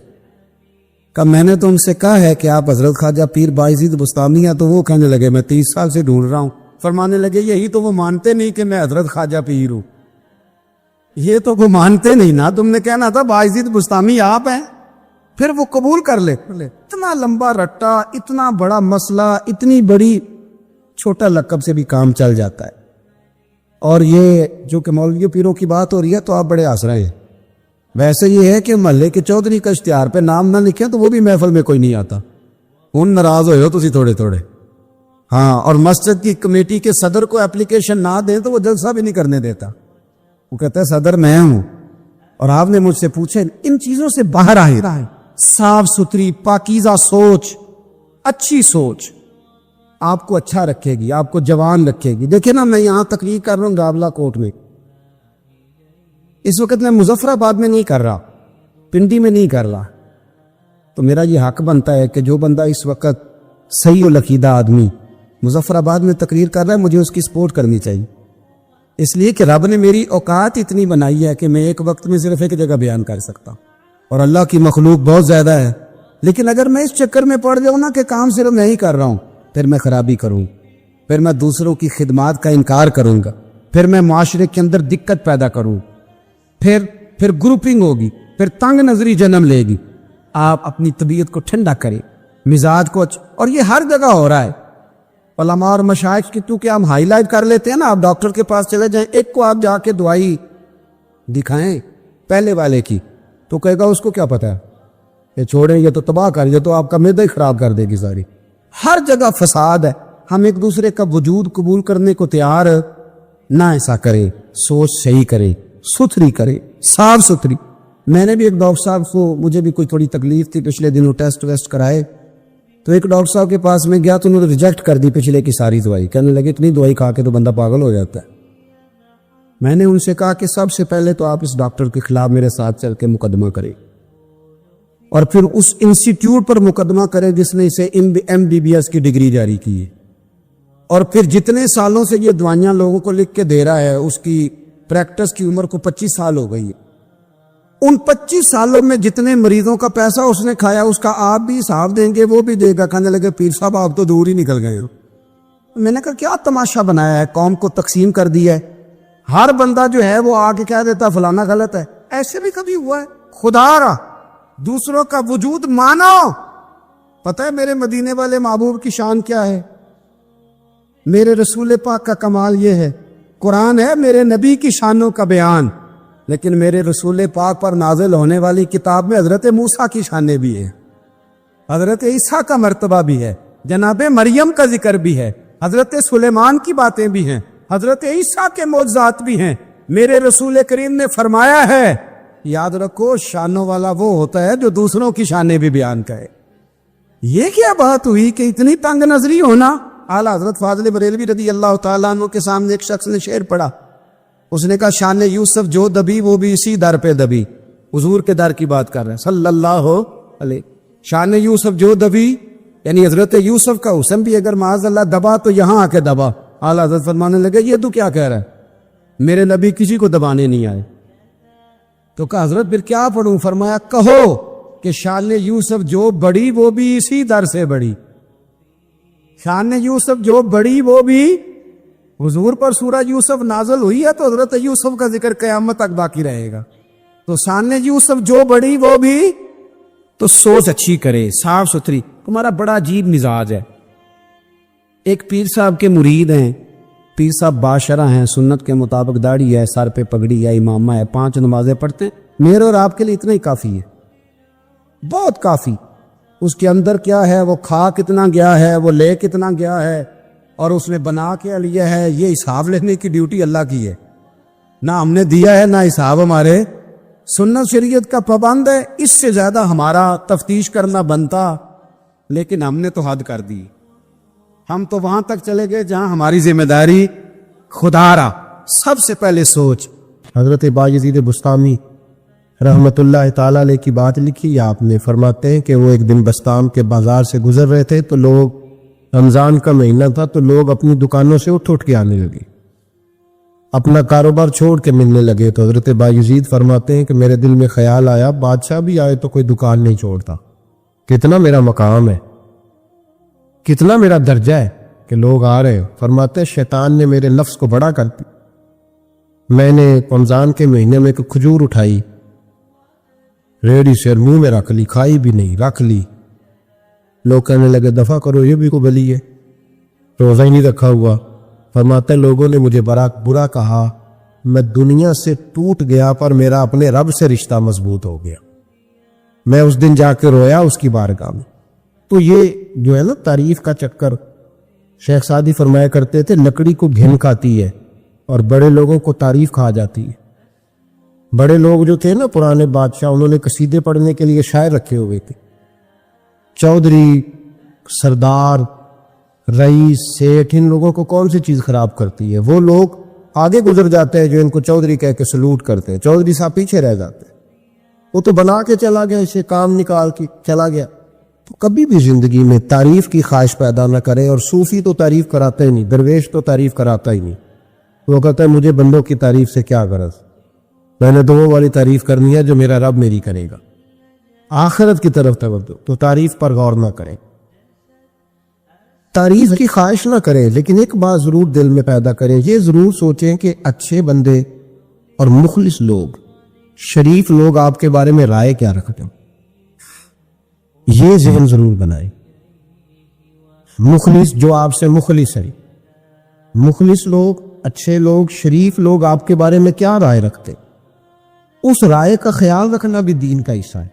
کہا میں نے تو ان سے کہا ہے کہ آپ حضرت خواجہ پیر بایزید بستامی ہیں, تو وہ کہنے لگے میں 30 سال سے ڈھونڈ رہا ہوں. فرمانے لگے یہی تو وہ مانتے نہیں کہ میں حضرت خواجہ پیر ہوں, یہ تو وہ مانتے نہیں نا, تم نے کہنا تھا بایزید بستامی آپ ہیں, پھر وہ قبول کر لے. اتنا لمبا رٹا, اتنا بڑا مسئلہ, اتنی بڑی, چھوٹا لقب سے بھی کام چل جاتا ہے. اور یہ جو کہ مولوی پیروں کی بات ہو رہی ہے تو آپ بڑے ہنس رہے ہیں. ویسے یہ ہے کہ محلے کے چودھری کا اشتہار پہ نام نہ لکھیں تو وہ بھی محفل میں کوئی نہیں آتا. ان ناراض ہوئے ہو تسی تھوڑے تھوڑے. ہاں, اور مسجد کی کمیٹی کے صدر کو اپلیکیشن نہ دیں تو وہ جلسہ بھی نہیں کرنے دیتا. وہ کہتا ہے صدر میں ہوں, اور آپ نے مجھ سے پوچھا ان چیزوں سے باہر آئے، صاف ستھری پاکیزہ سوچ، اچھی سوچ آپ کو اچھا رکھے گی، آپ کو جوان رکھے گی۔ دیکھیں نا، میں یہاں تقریر کر رہا ہوں گابلا کوٹ میں، اس وقت میں مظفر آباد میں نہیں کر رہا، پنڈی میں نہیں کر رہا، تو میرا یہ حق بنتا ہے کہ جو بندہ اس وقت صحیح العقیدہ آدمی مظفر آباد میں تقریر کر رہا ہے، مجھے اس کی سپورٹ کرنی چاہیے، اس لیے کہ رب نے میری اوقات اتنی بنائی ہے کہ میں ایک وقت میں صرف ایک جگہ بیان کر سکتا ہوں، اور اللہ کی مخلوق بہت زیادہ ہے۔ لیکن اگر میں اس چکر میں پڑ جاؤں نا کہ کام صرف میں ہی کر رہا ہوں، پھر میں خرابی کروں، پھر میں دوسروں کی خدمات کا انکار کروں گا، پھر میں معاشرے کے اندر دقت پیدا کروں، پھر گروپنگ ہوگی، پھر تنگ نظری جنم لے گی۔ آپ اپنی طبیعت کو ٹھنڈا کریں، مزاج کو اور یہ ہر جگہ ہو رہا ہے۔ علماء اور مشائخ کی کیونکہ ہم ہائی لائٹ کر لیتے ہیں نا، آپ ڈاکٹر کے پاس چلے جائیں، ایک کو آپ جا کے دوائی دکھائیں پہلے والے کی تو کہے گا اس کو کیا پتا ہے، یہ چھوڑیں، یہ تو تباہ کر، یہ تو آپ کا معدہ ہی خراب کر دے گی ساری۔ ہر جگہ فساد ہے، ہم ایک دوسرے کا وجود قبول کرنے کو تیار نہ، ایسا کریں، سوچ صحیح کریں، ستھری کریں، صاف ستھری۔ میں نے بھی ایک ڈاکٹر صاحب کو، مجھے بھی کوئی تھوڑی تکلیف تھی پچھلے دنوں، ٹیسٹ ویسٹ کرائے تو ایک ڈاکٹر صاحب کے پاس میں گیا تو انہوں نے ریجیکٹ کر دی پچھلے کی ساری دوائی، کہنے لگے اتنی دوائی کھا کے تو بندہ پاگل ہو جاتا ہے۔ میں نے ان سے کہا کہ سب سے پہلے تو آپ اس ڈاکٹر کے خلاف میرے ساتھ چل کے مقدمہ کریں، اور پھر اس انسٹیٹیوٹ پر مقدمہ کریں جس نے اسے MBBS کی ڈگری جاری کی ہے، اور پھر جتنے سالوں سے یہ دوائیاں لوگوں کو لکھ کے دے رہا ہے، اس کی پریکٹس کی عمر کو 25 سال ہو گئی ہے، ان 25 سالوں میں جتنے مریضوں کا پیسہ اس نے کھایا اس کا آپ بھی حساب دیں گے، وہ بھی دے گا۔ کہنے لگے پیر صاحب آپ تو دور ہی نکل گئے ہو۔ میں نے کہا کیا تماشا بنایا ہے، قوم کو تقسیم کر دیا ہے، ہر بندہ جو ہے وہ آ کے کہہ دیتا فلانا غلط ہے۔ ایسے بھی کبھی ہوا ہے؟ خدا را دوسروں کا وجود مانو۔ پتہ ہے میرے مدینے والے محبوب کی شان کیا ہے؟ میرے رسول پاک کا کمال یہ ہے، قرآن ہے میرے نبی کی شانوں کا بیان، لیکن میرے رسول پاک پر نازل ہونے والی کتاب میں حضرت موسیٰ کی شانیں بھی ہیں، حضرت عیسیٰ کا مرتبہ بھی ہے، جناب مریم کا ذکر بھی ہے، حضرت سلیمان کی باتیں بھی ہیں، حضرت عیسیٰ کے معجزات بھی ہیں۔ میرے رسول کریم نے فرمایا ہے، یاد رکھو شانوں والا وہ ہوتا ہے جو دوسروں کی شانیں بھی بیان کرے۔ یہ کیا بات ہوئی کہ اتنی تنگ نظری ہونا؟ اعلیٰ حضرت فاضل بریلوی رضی اللہ تعالیٰ عنہ کے سامنے ایک شخص نے شعر پڑھا، اس نے کہا شان یوسف جو دبی وہ بھی اسی در پہ دبی، حضور کے در کی بات کر رہے ہیں صلی اللہ علیہ۔ شان یوسف جو دبی یعنی حضرت یوسف کا حسن بھی اگر معاذ اللہ دبا تو یہاں آ کے دبا۔ اعلیٰ حضرت فرمانے لگے یہ تو کیا کہہ رہا ہے، میرے نبی کسی کو دبانے نہیں آئے۔ تو کہا حضرت پھر کیا پڑھوں؟ فرمایا کہو کہ شان یوسف جو بڑی وہ بھی اسی در سے بڑی، شان یوسف جو بڑی وہ بھی، حضور پر سورہ یوسف نازل ہوئی ہے تو حضرت یوسف کا ذکر قیامت تک باقی رہے گا۔ تو شان یوسف جو بڑی وہ بھی، تو سوچ اچھی کرے، صاف ستھری۔ تمہارا بڑا عجیب مزاج ہے۔ ایک پیر صاحب کے مرید ہیں، پیر صاحب باشرہ ہیں، سنت کے مطابق داڑھی ہے، سر پہ پگڑی ہے، امامہ ہے، 5 نمازیں پڑھتے ہیں۔ میرے اور آپ کے لیے اتنا ہی کافی ہے، بہت کافی۔ اس کے اندر کیا ہے، وہ کھا کتنا گیا ہے، وہ لے کتنا گیا ہے، اور اس نے بنا کے لیا ہے، یہ حساب لینے کی ڈیوٹی اللہ کی ہے، نہ ہم نے دیا ہے نہ حساب ہمارے۔ سنت شریعت کا پابند ہے، اس سے زیادہ ہمارا تفتیش کرنا بنتا، لیکن ہم نے تو حد کر دی۔ ہم تو وہاں تک چلے گئے جہاں ہماری ذمہ داری خدا را۔ سب سے پہلے سوچ۔ حضرت بایزید بسطامی رحمت اللہ تعالی علیہ کی بات لکھی، آپ نے فرماتے ہیں کہ وہ ایک دن بسطام کے بازار سے گزر رہے تھے تو لوگ، رمضان کا مہینہ تھا تو لوگ اپنی دکانوں سے اٹھ کے آنے لگے، اپنا کاروبار چھوڑ کے ملنے لگے۔ تو حضرت بایزید فرماتے ہیں کہ میرے دل میں خیال آیا بادشاہ بھی آئے تو کوئی دکان نہیں چھوڑتا، کتنا میرا مقام ہے، کتنا میرا درجہ ہے کہ لوگ آ رہے ہو۔ فرماتے ہیں شیطان نے میرے لفظ کو بڑا کر دیا، میں نے رمضان کے مہینے میں ایک کھجور اٹھائی، ریڑھی سے منہ میں رکھ لی، کھائی بھی نہیں، رکھ لی۔ لوگ کہنے لگے دفع کرو، یہ بھی کو بلی ہے، روزہ ہی نہیں رکھا ہوا۔ فرماتے لوگوں نے مجھے برا کہا، میں دنیا سے ٹوٹ گیا پر میرا اپنے رب سے رشتہ مضبوط ہو گیا۔ میں اس دن جا کے رویا اس کی بارگاہ میں۔ تو یہ جو ہے نا تعریف کا چکر، شیخ سعدی فرمایا کرتے تھے لکڑی کو گھن کھاتی ہے اور بڑے لوگوں کو تعریف کھا جاتی ہے۔ بڑے لوگ جو تھے نا پرانے بادشاہ، انہوں نے قصیدے پڑھنے کے لیے شاعر رکھے ہوئے تھے، چودھری، سردار، رئیس، سیٹھ، ان لوگوں کو کون سی چیز خراب کرتی ہے؟ وہ لوگ آگے گزر جاتے ہیں جو ان کو چودھری کہہ کے سلوٹ کرتے ہیں، چودھری صاحب پیچھے رہ جاتے ہیں۔ وہ تو بنا کے چلا گیا، اسے کام نکال کے چلا گیا۔ تو کبھی بھی زندگی میں تعریف کی خواہش پیدا نہ کرے، اور صوفی تو تعریف کراتا ہی نہیں، درویش تو تعریف کراتا ہی نہیں۔ وہ کہتا ہے مجھے بندوں کی تعریف سے کیا غرض، میں نے تو وہ والی تعریف کرنی ہے جو میرا رب میری کرے گا۔ آخرت کی طرف توجہ، تو تعریف پر غور نہ کریں، تعریف کی خواہش نہ کریں، لیکن ایک بات ضرور دل میں پیدا کریں، یہ ضرور سوچیں کہ اچھے بندے اور مخلص لوگ، شریف لوگ آپ کے بارے میں رائے کیا رکھتے ہیں، یہ ذہن ضرور بنائیں۔ مخلص جو آپ سے مخلص ہے، مخلص لوگ، اچھے لوگ، شریف لوگ آپ کے بارے میں کیا رائے رکھتے، اس رائے کا خیال رکھنا بھی دین کا حصہ ہے۔